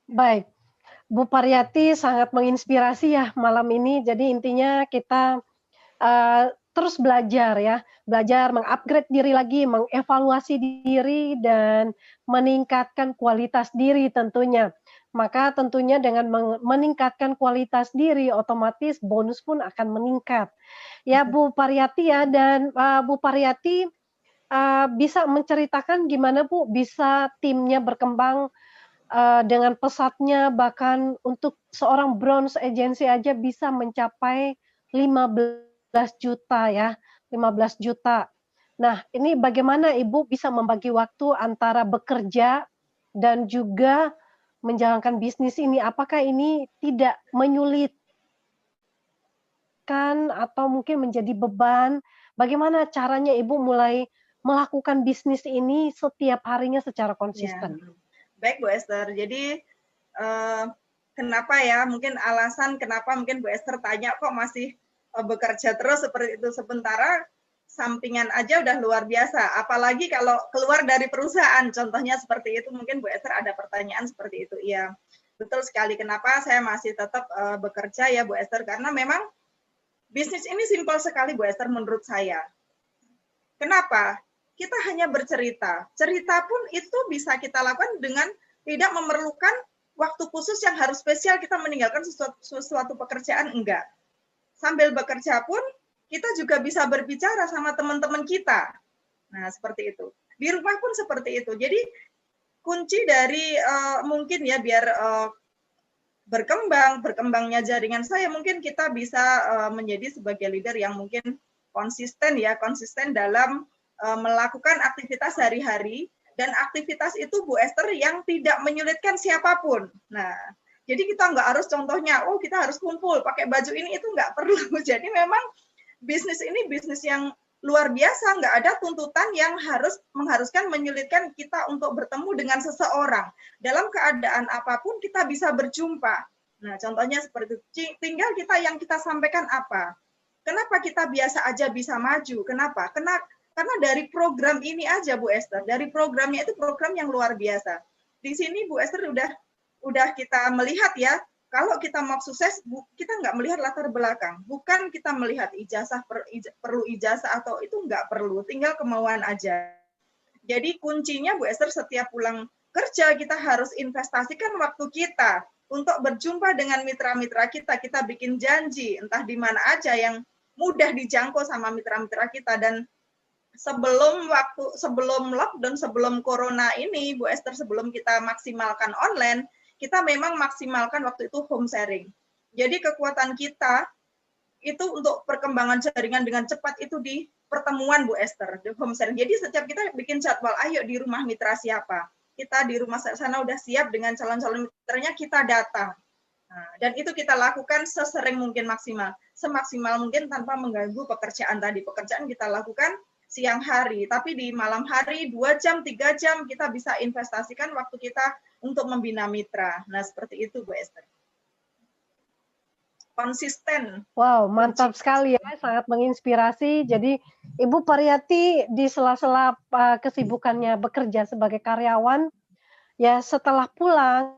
Baik, Bu Pariyati sangat menginspirasi ya malam ini. Jadi intinya kita terus belajar ya, belajar mengupgrade diri lagi, mengevaluasi diri dan meningkatkan kualitas diri tentunya. Maka tentunya dengan meningkatkan kualitas diri, otomatis bonus pun akan meningkat. Ya Bu Pariyati ya, dan Bu Pariyati bisa menceritakan gimana Bu bisa timnya berkembang dengan pesatnya, bahkan untuk seorang bronze agency aja bisa mencapai 15 juta ya, 15 juta. Nah, ini bagaimana Ibu bisa membagi waktu antara bekerja dan juga menjalankan bisnis ini? Apakah ini tidak menyulitkan atau mungkin menjadi beban? Bagaimana caranya Ibu mulai melakukan bisnis ini setiap harinya secara konsisten? Ya. Baik Bu Esther, jadi kenapa ya, mungkin alasan kenapa mungkin Bu Esther tanya kok masih bekerja terus seperti itu, sementara sampingan aja udah luar biasa, apalagi kalau keluar dari perusahaan, contohnya seperti itu. Mungkin Bu Esther ada pertanyaan seperti itu. Iya, betul sekali. Kenapa saya masih tetap bekerja ya Bu Esther, karena memang bisnis ini simpel sekali Bu Esther menurut saya. Kenapa? Kita hanya bercerita. Cerita pun itu bisa kita lakukan dengan tidak memerlukan waktu khusus yang harus spesial kita meninggalkan sesuatu pekerjaan, enggak. Sambil bekerja pun kita juga bisa berbicara sama teman-teman kita. Nah, seperti itu. Di rumah pun seperti itu. Jadi kunci dari mungkin ya biar berkembangnya jaringan saya, mungkin kita bisa menjadi sebagai leader yang mungkin konsisten dalam melakukan aktivitas sehari-hari, dan aktivitas itu Bu Esther yang tidak menyulitkan siapapun. Nah, jadi kita nggak harus contohnya, kita harus kumpul pakai baju ini, itu nggak perlu. Jadi memang bisnis ini bisnis yang luar biasa, nggak ada tuntutan yang mengharuskan menyulitkan kita untuk bertemu dengan seseorang. Dalam keadaan apapun kita bisa berjumpa. Nah, contohnya seperti itu. Tinggal yang kita sampaikan apa. Kenapa kita biasa aja bisa maju? Kenapa? Karena dari program ini aja Bu Esther, dari programnya itu program yang luar biasa. Di sini Bu Esther udah kita melihat ya, kalau kita mau sukses, kita nggak melihat latar belakang. Bukan kita melihat perlu ijazah atau itu nggak perlu, tinggal kemauan aja. Jadi kuncinya Bu Esther, setiap pulang kerja kita harus investasikan waktu kita untuk berjumpa dengan mitra-mitra kita. Kita bikin janji, entah di mana aja yang mudah dijangkau sama mitra-mitra kita. Dan sebelum lockdown, sebelum corona ini Bu Esther, sebelum kita maksimalkan online, kita memang maksimalkan waktu itu home sharing. Jadi kekuatan kita itu untuk perkembangan jaringan dengan cepat itu di pertemuan Bu Esther, di home sharing. Jadi setiap kita bikin jadwal, ayo di rumah mitra siapa. Kita di rumah sana udah siap dengan calon-calon mitranya, kita datang. Nah, dan itu kita lakukan sesering mungkin, semaksimal mungkin tanpa mengganggu pekerjaan tadi. Pekerjaan kita lakukan siang hari, tapi di malam hari 2 jam, 3 jam kita bisa investasikan waktu kita untuk membina mitra. Nah, seperti itu Bu Esther. Konsisten. Wow, mantap sekali ya, sangat menginspirasi. Jadi Ibu Pariyati di sela-sela kesibukannya bekerja sebagai karyawan, ya setelah pulang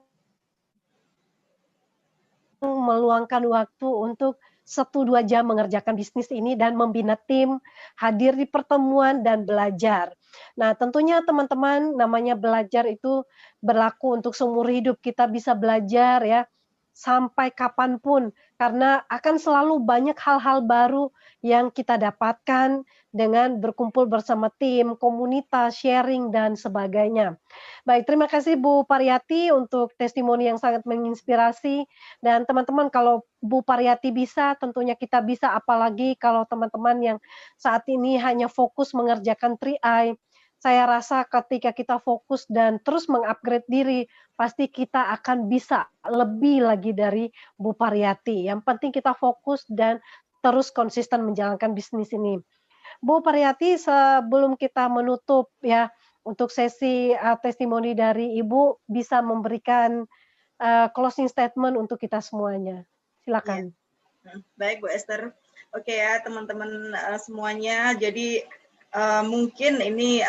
meluangkan waktu untuk 1-2 jam mengerjakan bisnis ini dan membina tim, hadir di pertemuan dan belajar. Nah, tentunya teman-teman, namanya belajar itu berlaku untuk seumur hidup. Kita bisa belajar ya sampai kapanpun, karena akan selalu banyak hal-hal baru yang kita dapatkan dengan berkumpul bersama tim, komunitas, sharing, dan sebagainya. Baik, terima kasih Bu Pariyati untuk testimoni yang sangat menginspirasi, dan teman-teman kalau Bu Pariyati bisa, tentunya kita bisa, apalagi kalau teman-teman yang saat ini hanya fokus mengerjakan 3I. Saya rasa ketika kita fokus dan terus meng-upgrade diri, pasti kita akan bisa lebih lagi dari Bu Pariyati. Yang penting kita fokus dan terus konsisten menjalankan bisnis ini. Bu Pariyati, sebelum kita menutup ya, untuk sesi, testimoni dari Ibu bisa memberikan, closing statement untuk kita semuanya. Iya. Silakan. Baik Bu Esther. Oke ya teman-teman semuanya. Jadi mungkin ini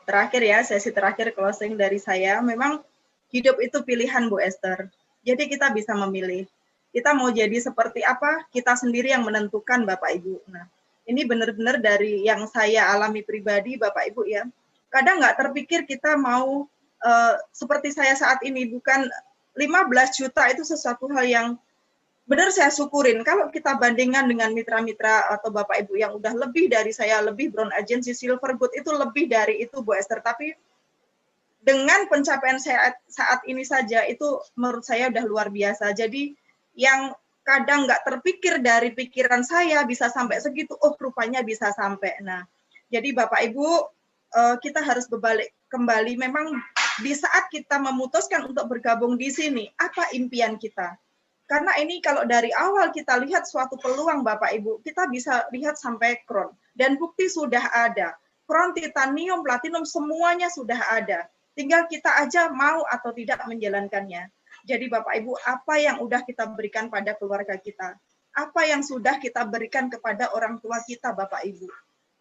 terakhir ya, sesi terakhir closing dari saya. Memang hidup itu pilihan Bu Esther. Jadi kita bisa memilih. Kita mau jadi seperti apa, kita sendiri yang menentukan Bapak Ibu. Nah, ini benar-benar dari yang saya alami pribadi Bapak Ibu ya. Kadang nggak terpikir kita mau seperti saya saat ini, bukan 15 juta itu sesuatu hal yang benar saya syukurin. Kalau kita bandingkan dengan mitra-mitra atau Bapak Ibu yang udah lebih dari saya, lebih Brown Agency, Silver Good, itu lebih dari itu Bu Esther. Tapi dengan pencapaian saya saat ini saja, itu menurut saya udah luar biasa. Jadi yang kadang nggak terpikir dari pikiran saya bisa sampai segitu, oh rupanya bisa sampai. Nah, jadi Bapak Ibu, kita harus berbalik kembali. Memang di saat kita memutuskan untuk bergabung di sini, apa impian kita? Karena ini kalau dari awal kita lihat suatu peluang Bapak Ibu, kita bisa lihat sampai crown. Dan bukti sudah ada. Crown, titanium, platinum, semuanya sudah ada. Tinggal kita aja mau atau tidak menjalankannya. Jadi Bapak Ibu, apa yang sudah kita berikan pada keluarga kita? Apa yang sudah kita berikan kepada orang tua kita Bapak Ibu?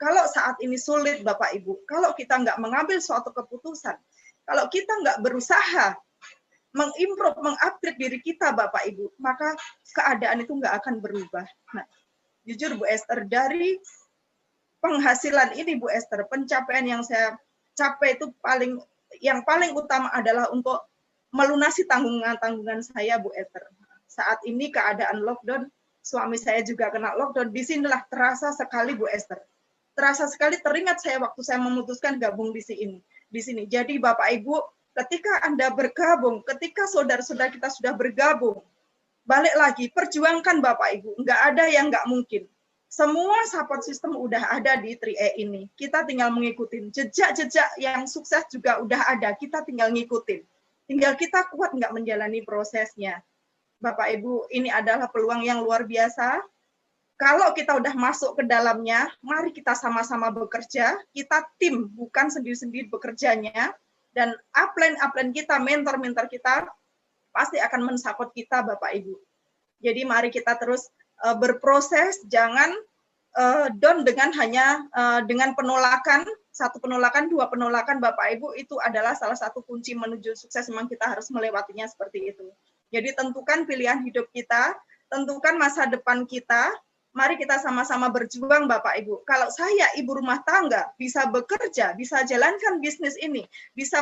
Kalau saat ini sulit Bapak Ibu, kalau kita nggak mengambil suatu keputusan, kalau kita nggak berusaha mengimprove, mengupgrade diri kita Bapak Ibu, maka keadaan itu nggak akan berubah. Nah, jujur Bu Esther, dari penghasilan ini Bu Esther, pencapaian yang saya capai itu yang paling utama adalah untuk melunasi tanggungan-tanggungan saya Bu Esther. Saat ini keadaan lockdown, suami saya juga kena lockdown, disinilah terasa sekali Bu Esther. Terasa sekali, teringat saya waktu saya memutuskan gabung di sini. Jadi Bapak Ibu, ketika Anda bergabung, ketika saudara-saudara kita sudah bergabung, balik lagi, perjuangkan Bapak Ibu. Nggak ada yang nggak mungkin. Semua support system udah ada di 3E ini. Kita tinggal mengikuti. Jejak-jejak yang sukses juga udah ada. Kita tinggal ngikutin. Tinggal kita kuat nggak menjalani prosesnya. Bapak Ibu, ini adalah peluang yang luar biasa. Kalau kita udah masuk ke dalamnya, mari kita sama-sama bekerja. Kita tim, bukan sendiri-sendiri bekerjanya. Dan upline kita, mentor-mentor kita, pasti akan mensupport kita Bapak Ibu. Jadi mari kita terus berproses, jangan down dengan hanya dengan penolakan, satu penolakan, dua penolakan Bapak Ibu, itu adalah salah satu kunci menuju sukses, memang kita harus melewatinya seperti itu. Jadi tentukan pilihan hidup kita, tentukan masa depan kita, mari kita sama-sama berjuang Bapak Ibu. Kalau saya ibu rumah tangga, bisa bekerja, bisa jalankan bisnis ini, bisa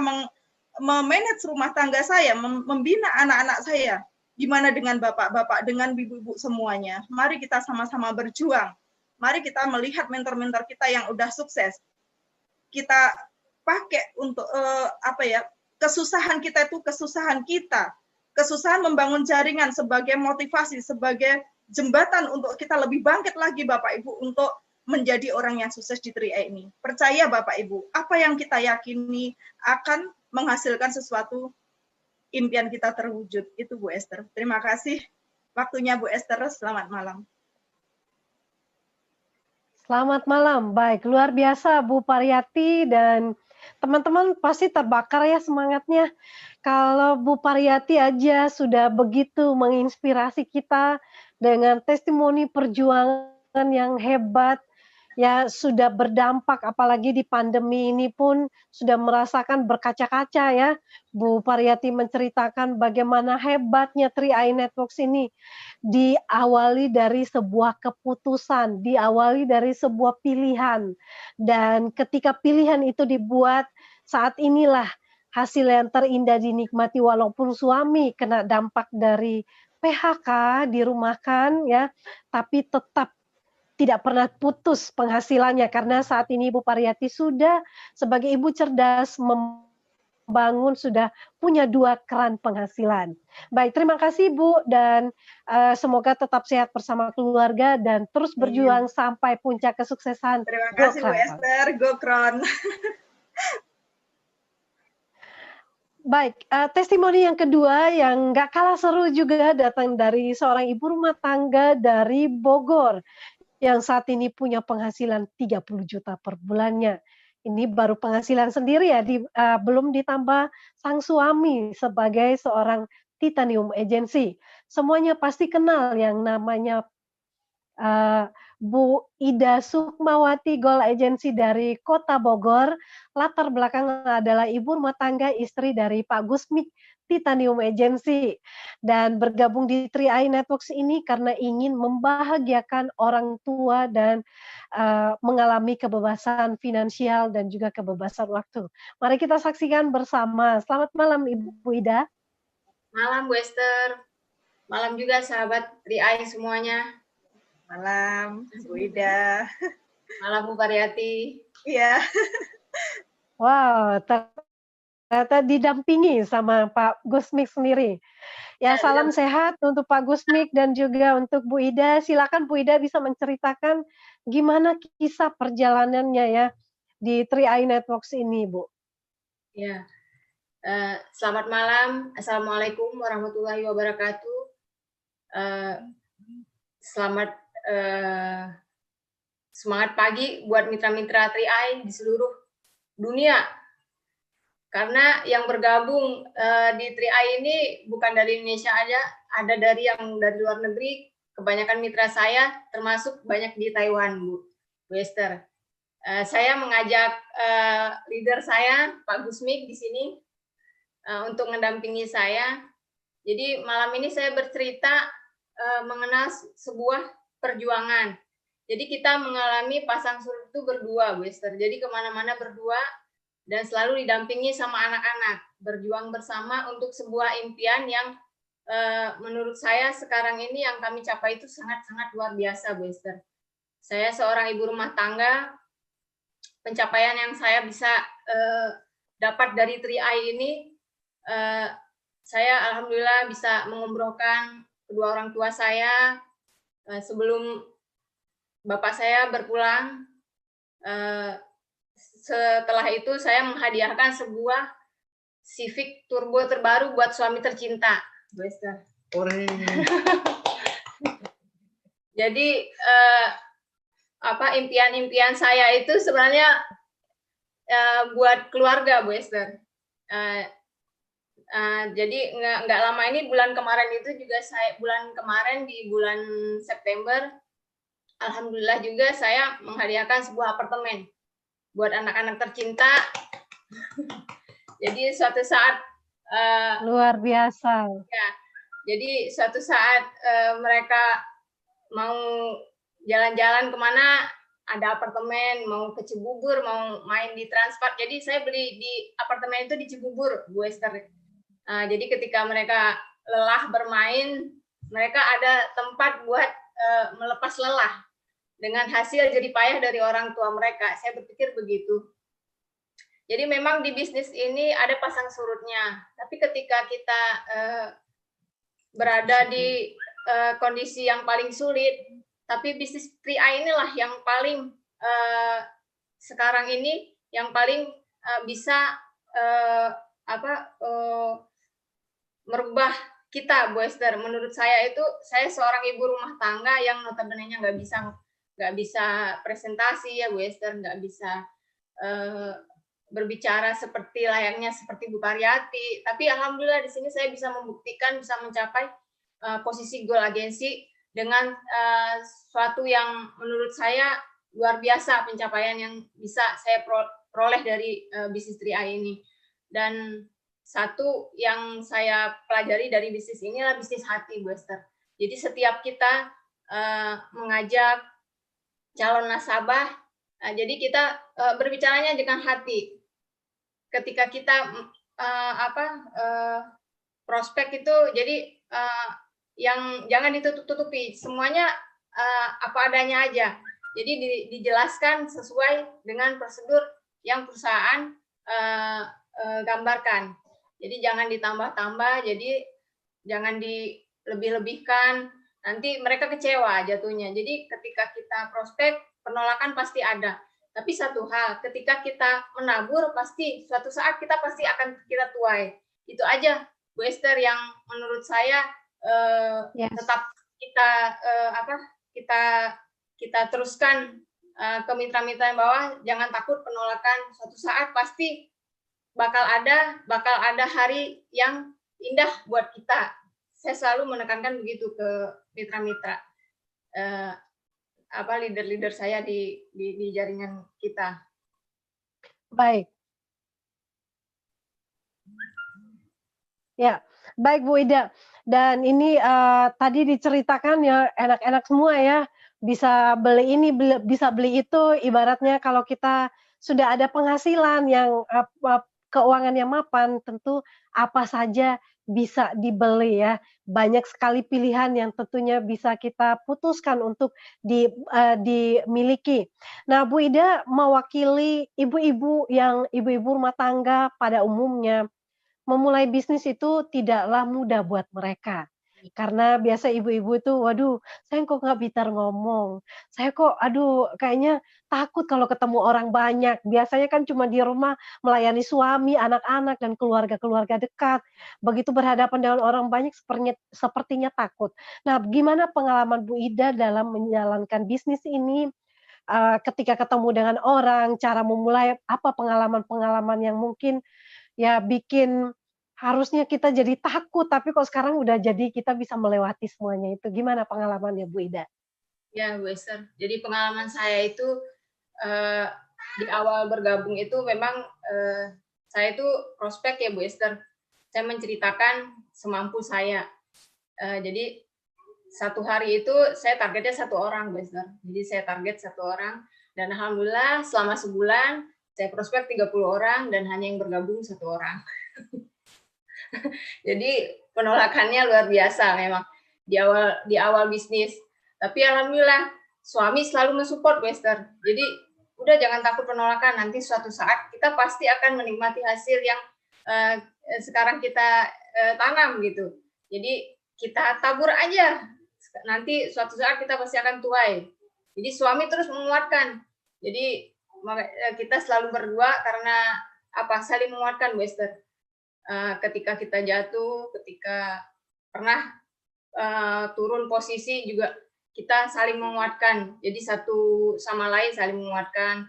memanage rumah tangga saya, membina anak-anak saya, gimana dengan bapak-bapak, dengan ibu-ibu semuanya. Mari kita sama-sama berjuang. Mari kita melihat mentor-mentor kita yang udah sukses. Kita pakai untuk kesusahan kita itu kesusahan kita. Kesusahan membangun jaringan sebagai motivasi, sebagai jembatan untuk kita lebih bangkit lagi Bapak Ibu untuk menjadi orang yang sukses di 3E ini. Percaya Bapak Ibu, apa yang kita yakini akan menghasilkan sesuatu, impian kita terwujud. Itu Bu Esther. Terima kasih waktunya Bu Esther. Selamat malam. Selamat malam. Baik, luar biasa Bu Pariyati, dan teman-teman pasti terbakar ya semangatnya. Kalau Bu Pariyati aja sudah begitu menginspirasi kita dengan testimoni perjuangan yang hebat, ya sudah berdampak, apalagi di pandemi ini pun sudah merasakan berkaca-kaca ya. Bu Pariyati menceritakan bagaimana hebatnya 3i Networks ini. Diawali dari sebuah keputusan, diawali dari sebuah pilihan. Dan ketika pilihan itu dibuat, saat inilah hasil yang terindah dinikmati, walaupun suami kena dampak dari PHK, dirumahkan ya, tapi tetap tidak pernah putus penghasilannya karena saat ini Ibu Pariyati sudah sebagai ibu cerdas membangun, sudah punya 2 keran penghasilan. Baik, terima kasih Bu dan, semoga tetap sehat bersama keluarga dan terus berjuang sampai puncak kesuksesan. Terima kasih Bu Gokran. Esther, Gokron. Baik, testimoni yang kedua yang nggak kalah seru juga datang dari seorang ibu rumah tangga dari Bogor, yang saat ini punya penghasilan 30 juta per bulannya. Ini baru penghasilan sendiri ya, belum ditambah sang suami sebagai seorang titanium agency. Semuanya pasti kenal yang namanya Bu Ida Sukmawati Gold Agency dari Kota Bogor. Latar belakang adalah ibu rumah tangga, istri dari Pak Gusmik Titanium Agency, dan bergabung di 3i Networks ini karena ingin membahagiakan orang tua dan mengalami kebebasan finansial dan juga kebebasan waktu. Mari kita saksikan bersama. Selamat malam Ibu Ida. Malam Bu Esther, malam juga sahabat 3i semuanya. Malam Bu Ida. Malam Bu Pariyati. Iya. Wow, ternyata didampingi sama Pak Gusmik sendiri. Ya, salam sehat untuk Pak Gusmik dan juga untuk Bu Ida. Silakan Bu Ida bisa menceritakan gimana kisah perjalanannya ya di 3i Networks ini, Bu. Ya, selamat malam. Assalamualaikum warahmatullahi wabarakatuh. Selamat semangat pagi buat mitra-mitra 3i di seluruh dunia. Karena yang bergabung di 3i ini bukan dari Indonesia aja, ada dari yang dari luar negeri. Kebanyakan mitra saya, termasuk banyak di Taiwan, Bu Esther. Saya mengajak leader saya, Pak Gusmik, di sini untuk mendampingi saya. Jadi malam ini saya bercerita mengenal sebuah perjuangan. Jadi kita mengalami pasang surut itu berdua, Bu Esther. Jadi kemana-mana berdua dan selalu didampingi sama anak-anak. Berjuang bersama untuk sebuah impian yang menurut saya sekarang ini yang kami capai itu sangat-sangat luar biasa, Bu Esther. Saya seorang ibu rumah tangga, pencapaian yang saya bisa dapat dari 3i ini, saya alhamdulillah bisa mengumrohkan kedua orang tua saya sebelum bapak saya berpulang. Setelah itu saya menghadiahkan sebuah Civic Turbo terbaru buat suami tercinta, Bu Esther. Jadi impian-impian saya itu sebenarnya buat keluarga, Bu Esther. Jadi nggak lama ini, bulan kemarin itu juga di bulan September, alhamdulillah juga saya menghadiahkan sebuah apartemen buat anak-anak tercinta. Jadi suatu saat luar biasa. Ya, jadi suatu saat mereka mau jalan-jalan kemana, ada apartemen, mau ke Cibubur, mau main di Transmart. Jadi saya beli di apartemen itu di Cibubur, Bu Esther. Jadi ketika mereka lelah bermain, mereka ada tempat buat melepas lelah dengan hasil jerih payah dari orang tua mereka. Saya berpikir begitu. Jadi memang di bisnis ini ada pasang surutnya. Tapi ketika kita berada di kondisi yang paling sulit, tapi bisnis 3i inilah yang paling sekarang ini yang paling bisa merubah kita, Bu Esther. Menurut saya itu, saya seorang ibu rumah tangga yang notabene-nya nggak bisa presentasi ya, Bu Esther, nggak bisa berbicara seperti layaknya seperti Bu Pariyati. Tapi alhamdulillah di sini saya bisa membuktikan, bisa mencapai posisi Gold Agency dengan suatu yang menurut saya luar biasa, pencapaian yang bisa saya peroleh dari bisnis 3i ini. Dan satu yang saya pelajari dari bisnis ini adalah bisnis hati, Bu Esther. Jadi setiap kita mengajak calon nasabah, jadi kita berbicaranya dengan hati. Ketika kita prospek itu, jadi yang jangan ditutup-tutupi, semuanya apa adanya aja. Jadi dijelaskan sesuai dengan prosedur yang perusahaan gambarkan. Jadi jangan ditambah-tambah, jadi jangan dilebih-lebihkan, nanti mereka kecewa jatuhnya. Jadi ketika kita prospek, penolakan pasti ada. Tapi satu hal, ketika kita menabur, pasti suatu saat kita pasti akan kita tuai. Itu aja, Bu Esther, yang menurut saya tetap kita teruskan ke mitra-mitra yang bawah. Jangan takut penolakan. Suatu saat pasti bakal ada hari yang indah buat kita. Saya selalu menekankan begitu ke mitra-mitra, leader-leader saya di jaringan kita. Baik. Ya, baik Bu Ida. Dan ini tadi diceritakan ya enak-enak semua ya. Bisa beli ini, bisa beli itu. Ibaratnya kalau kita sudah ada penghasilan yang keuangan yang mapan, tentu apa saja bisa dibeli ya. Banyak sekali pilihan yang tentunya bisa kita putuskan untuk dimiliki. Nah, Bu Ida mewakili ibu-ibu rumah tangga pada umumnya, memulai bisnis itu tidaklah mudah buat mereka. Karena biasa ibu-ibu itu, waduh, saya kok nggak pintar ngomong, saya kok, aduh, kayaknya takut kalau ketemu orang banyak. Biasanya kan cuma di rumah melayani suami, anak-anak, dan keluarga-keluarga dekat. Begitu berhadapan dengan orang banyak, sepertinya takut. Nah, gimana pengalaman Bu Ida dalam menjalankan bisnis ini? Ketika ketemu dengan orang, cara memulai, apa pengalaman-pengalaman yang mungkin ya bikin harusnya kita jadi takut, tapi kok sekarang udah jadi kita bisa melewati semuanya itu. Gimana pengalamannya Bu Ida? Ya, Bu Esther. Jadi pengalaman saya itu di awal bergabung itu memang saya itu prospek ya Bu Esther. Saya menceritakan semampu saya. Jadi satu hari itu saya targetnya 1 orang Bu Esther. Jadi saya target 1 orang dan alhamdulillah selama sebulan saya prospek 30 orang dan hanya yang bergabung 1 orang. Jadi penolakannya luar biasa memang di awal bisnis. Tapi alhamdulillah suami selalu mensupport Bu Esther. Jadi udah jangan takut penolakan, nanti suatu saat kita pasti akan menikmati hasil yang sekarang kita tanam gitu. Jadi kita tabur aja. Nanti suatu saat kita pasti akan tuai. Jadi suami terus menguatkan. Jadi kita selalu berdua karena saling menguatkan Bu Esther. Ketika kita jatuh, ketika pernah turun posisi juga kita saling menguatkan. Jadi satu sama lain saling menguatkan.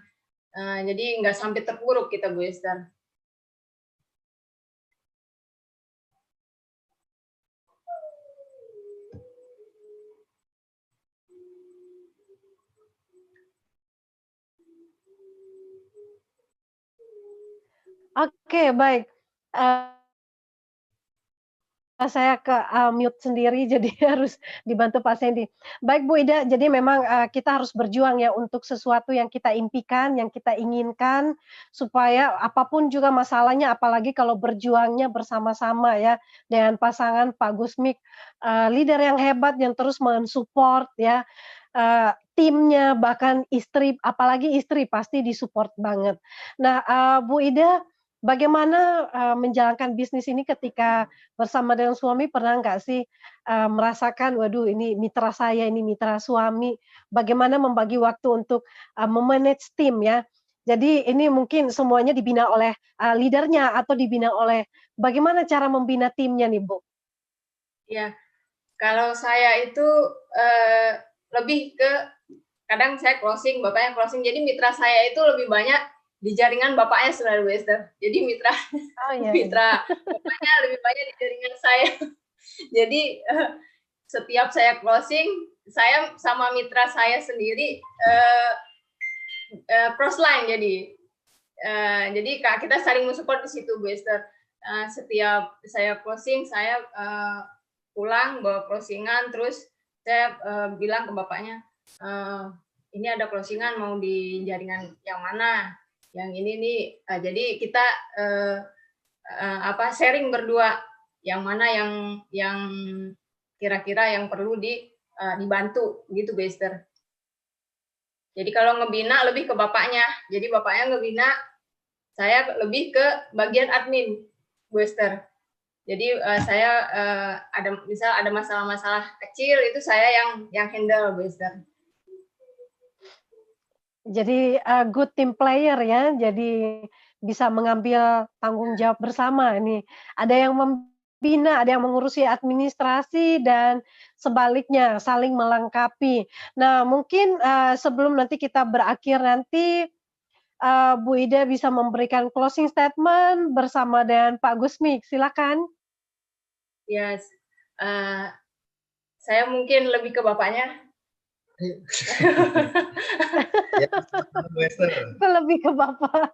Jadi nggak sampai terpuruk kita Bu Esther. Oke, baik. Saya ke mute sendiri, jadi harus dibantu Pak Sandy. Baik Bu Ida, jadi memang kita harus berjuang ya untuk sesuatu yang kita impikan, yang kita inginkan, supaya apapun juga masalahnya, apalagi kalau berjuangnya bersama-sama ya dengan pasangan Pak Gusmik, leader yang hebat yang terus mensupport ya, timnya, bahkan istri, apalagi istri pasti disupport banget. Nah, Bu Ida, bagaimana menjalankan bisnis ini ketika bersama dengan suami, pernah nggak sih merasakan, waduh ini mitra saya, ini mitra suami, bagaimana membagi waktu untuk memanage tim ya. Jadi ini mungkin semuanya dibina oleh leadernya atau dibina oleh bagaimana cara membina timnya nih Bu? Ya, kalau saya itu lebih ke kadang saya closing, bapaknya closing. Jadi mitra saya itu lebih banyak di jaringan bapaknya sebenarnya Bu Esther. Jadi mitra bapaknya lebih banyak di jaringan saya. Jadi setiap saya closing, saya sama mitra saya sendiri crossline jadi kita saling mensupport di situ Bu Esther. Setiap saya closing, saya pulang bawa closingan, terus saya bilang ke bapaknya, ini ada closingan mau di jaringan yang mana? Yang ini nih, jadi kita sharing berdua yang mana yang kira-kira yang perlu dibantu gitu Bu Esther. Jadi kalau ngebina lebih ke bapaknya, jadi bapaknya ngebina, saya lebih ke bagian admin Bu Esther. Jadi saya misal ada masalah-masalah kecil itu saya yang handle Bu Esther. Jadi good team player ya, jadi bisa mengambil tanggung jawab bersama ini. Ada yang membina, ada yang mengurusi administrasi dan sebaliknya saling melengkapi. Nah, mungkin sebelum nanti kita berakhir nanti Bu Ida bisa memberikan closing statement bersama dengan Pak Gusmik. Silakan. Yes, saya mungkin lebih ke bapaknya. Ya, Bu Esther. Lebih ke Bapak.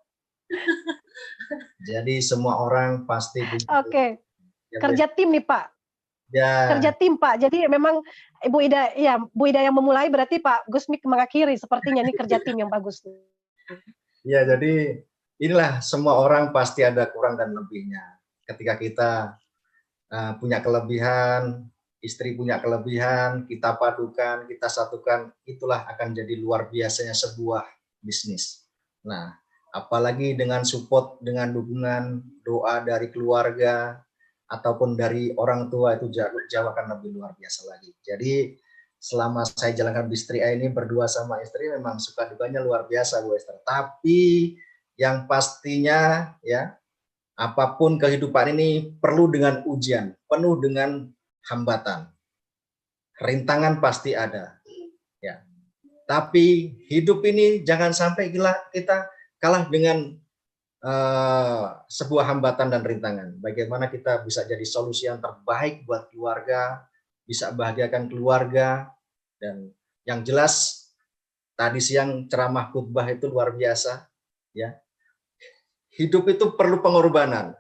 Jadi semua orang pasti Oke. ya, Kerja tim nih, Pak. Ya. Kerja tim, Pak. Jadi memang Bu Ida yang memulai, berarti Pak Gusmik mengakhiri. Sepertinya ini kerja tim yang bagus. Ya, jadi inilah semua orang pasti ada kurang dan lebihnya. Ketika kita punya kelebihan, istri punya kelebihan, kita padukan, kita satukan, itulah akan jadi luar biasanya sebuah bisnis. Nah, apalagi dengan support, dengan dukungan doa dari keluarga ataupun dari orang tua, itu jauh akan lebih luar biasa lagi. Jadi selama saya jalankan bisnis 3i ini berdua sama istri, memang suka dukanya luar biasa Bu Esther. Tapi yang pastinya ya, apapun kehidupan ini perlu dengan ujian, penuh dengan hambatan. Rintangan pasti ada. Ya. Tapi hidup ini jangan sampai kita kalah dengan sebuah hambatan dan rintangan. Bagaimana kita bisa jadi solusi yang terbaik buat keluarga, bisa bahagiakan keluarga, dan yang jelas tadi siang ceramah khutbah itu luar biasa. Ya. Hidup itu perlu pengorbanan,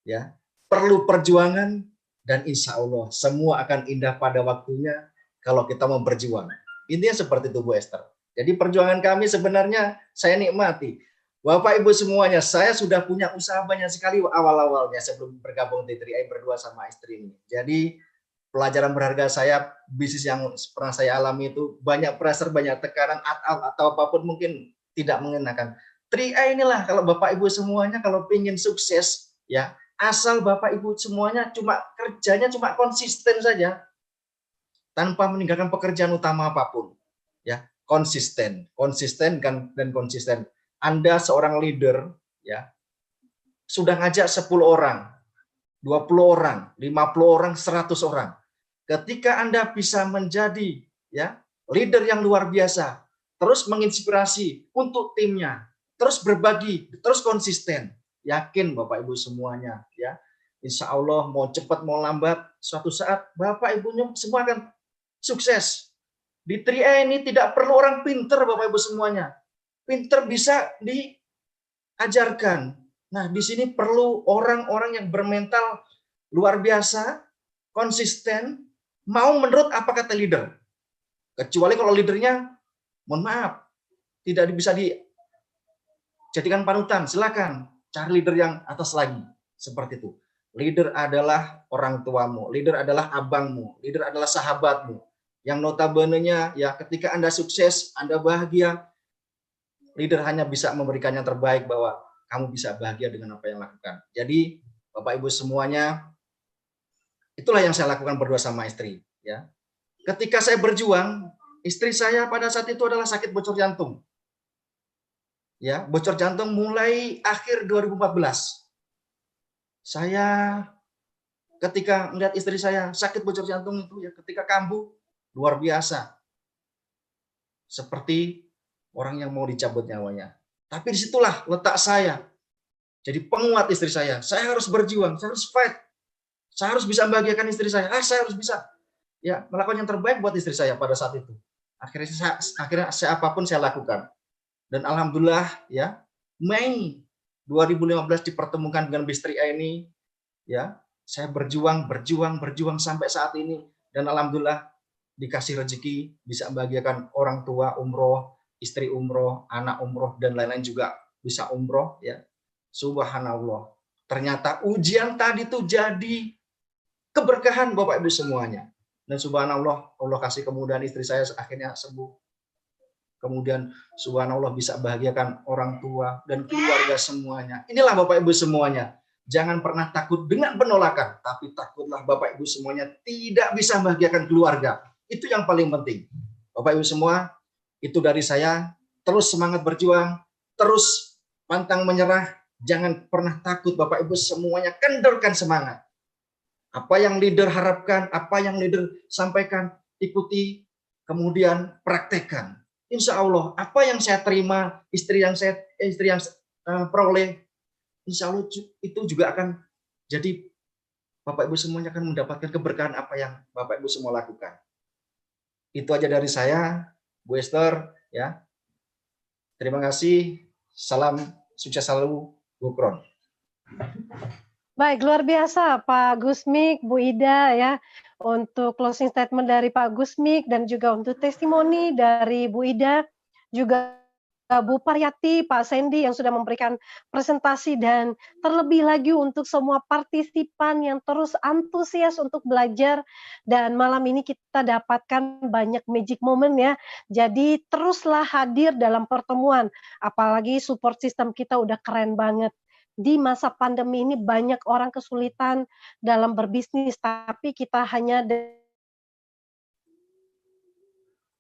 ya, perlu perjuangan, dan insya Allah semua akan indah pada waktunya kalau kita mau berjuang. Intinya seperti itu Bu Esther. Jadi perjuangan kami sebenarnya saya nikmati. Bapak Ibu semuanya, saya sudah punya usaha banyak sekali awal-awalnya sebelum bergabung di 3i berdua sama istri ini. Jadi pelajaran berharga saya, bisnis yang pernah saya alami itu banyak pressure, banyak tekanan atau apapun mungkin tidak mengenakan. 3i inilah kalau Bapak Ibu semuanya kalau ingin sukses ya, asal Bapak Ibu semuanya kerjanya cuma konsisten saja tanpa meninggalkan pekerjaan utama apapun. Ya, konsisten dan konsisten. Anda seorang leader ya, sudah ngajak 10 orang, 20 orang, 50 orang, 100 orang. Ketika Anda bisa menjadi ya, leader yang luar biasa, terus menginspirasi untuk timnya, terus berbagi, terus konsisten. Yakin Bapak Ibu semuanya ya, insya Allah mau cepat mau lambat suatu saat Bapak Ibu semua akan sukses. Di 3i ini tidak perlu orang pinter Bapak Ibu semuanya, pinter bisa diajarkan. Nah di sini perlu orang-orang yang bermental luar biasa, konsisten, mau menurut apa kata leader. Kecuali kalau leadernya, mohon maaf, tidak bisa dijadikan panutan, silakan cari leader yang atas lagi, seperti itu. Leader adalah orang tuamu, leader adalah abangmu, leader adalah sahabatmu. Yang notabene-nya ya ketika Anda sukses, Anda bahagia, leader hanya bisa memberikan yang terbaik bahwa kamu bisa bahagia dengan apa yang lakukan. Jadi Bapak Ibu semuanya, itulah yang saya lakukan berdua sama istri. Ya, ketika saya berjuang, istri saya pada saat itu adalah sakit bocor jantung. Ya, bocor jantung mulai akhir 2014. Saya ketika melihat istri saya sakit bocor jantung itu ya, ketika kambuh luar biasa. Seperti orang yang mau dicabut nyawanya. Tapi disitulah letak saya. Jadi penguat istri saya. Saya harus berjuang, saya harus fight. Saya harus bisa membahagiakan istri saya. Saya harus bisa ya melakukan yang terbaik buat istri saya pada saat itu. Akhirnya saya apapun saya lakukan. Dan alhamdulillah ya, Mei 2015 dipertemukan dengan bisnis 3i ini ya, saya berjuang sampai saat ini, dan alhamdulillah dikasih rezeki bisa membahagiakan orang tua umroh, istri umroh, anak umroh, dan lain-lain juga bisa umroh ya. Subhanallah. Ternyata ujian tadi tuh jadi keberkahan Bapak Ibu semuanya. Dan subhanallah, Allah kasih kemudahan, istri saya akhirnya sembuh. Kemudian subhanallah bisa bahagiakan orang tua dan keluarga semuanya. Inilah Bapak Ibu semuanya. Jangan pernah takut dengan penolakan, tapi takutlah Bapak Ibu semuanya tidak bisa membahagiakan keluarga. Itu yang paling penting. Bapak Ibu semua, itu dari saya. Terus semangat berjuang, terus pantang menyerah. Jangan pernah takut Bapak Ibu semuanya, kendorkan semangat. Apa yang leader harapkan, apa yang leader sampaikan, ikuti, kemudian praktekkan. Insya Allah, apa yang saya terima, istri yang peroleh, insya Allah itu juga akan jadi Bapak Ibu semuanya akan mendapatkan keberkahan apa yang Bapak Ibu semua lakukan. Itu aja dari saya, Bu Esther, ya. Terima kasih. Salam sukses selalu, Bu Kron. Baik, luar biasa Pak Gusmik, Bu Ida ya, untuk closing statement dari Pak Gusmik dan juga untuk testimoni dari Bu Ida, juga Bu Paryati, Pak Sandy yang sudah memberikan presentasi, dan terlebih lagi untuk semua partisipan yang terus antusias untuk belajar, dan malam ini kita dapatkan banyak magic moment ya. Jadi teruslah hadir dalam pertemuan, apalagi support system kita udah keren banget. Di masa pandemi ini banyak orang kesulitan dalam berbisnis, tapi kita hanya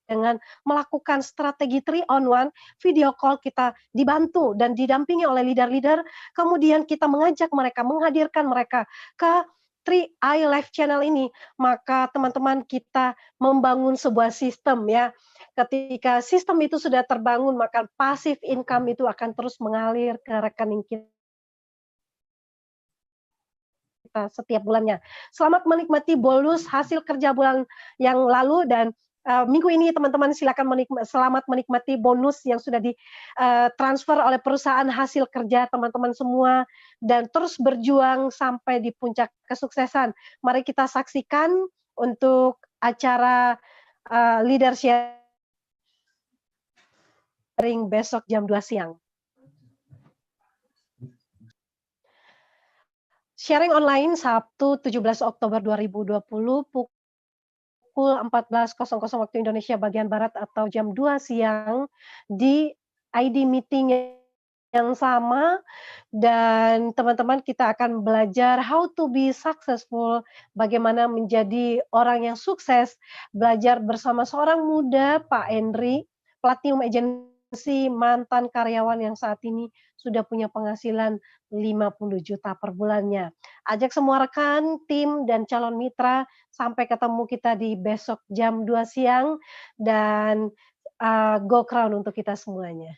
dengan melakukan strategi 3-on-1, video call kita dibantu dan didampingi oleh leader-leader, kemudian kita mengajak mereka, menghadirkan mereka ke 3i Live Channel ini, maka teman-teman kita membangun sebuah sistem ya. Ketika sistem itu sudah terbangun, maka passive income itu akan terus mengalir ke rekening kita setiap bulannya. Selamat menikmati bonus hasil kerja bulan yang lalu, dan minggu ini teman-teman silakan selamat menikmati bonus yang sudah ditransfer oleh perusahaan hasil kerja teman-teman semua, dan terus berjuang sampai di puncak kesuksesan. Mari kita saksikan untuk acara leadership besok jam 2 siang. Sharing online Sabtu 17 Oktober 2020 pukul 14.00 waktu Indonesia bagian Barat atau jam 2 siang di ID meeting yang sama, dan teman-teman kita akan belajar how to be successful, bagaimana menjadi orang yang sukses, belajar bersama seorang muda, Pak Henry, Platinum Agency, mantan karyawan yang saat ini sudah punya penghasilan 50 juta per bulannya. Ajak semua rekan, tim, dan calon mitra, sampai ketemu kita di besok jam 2 siang, dan go crown untuk kita semuanya.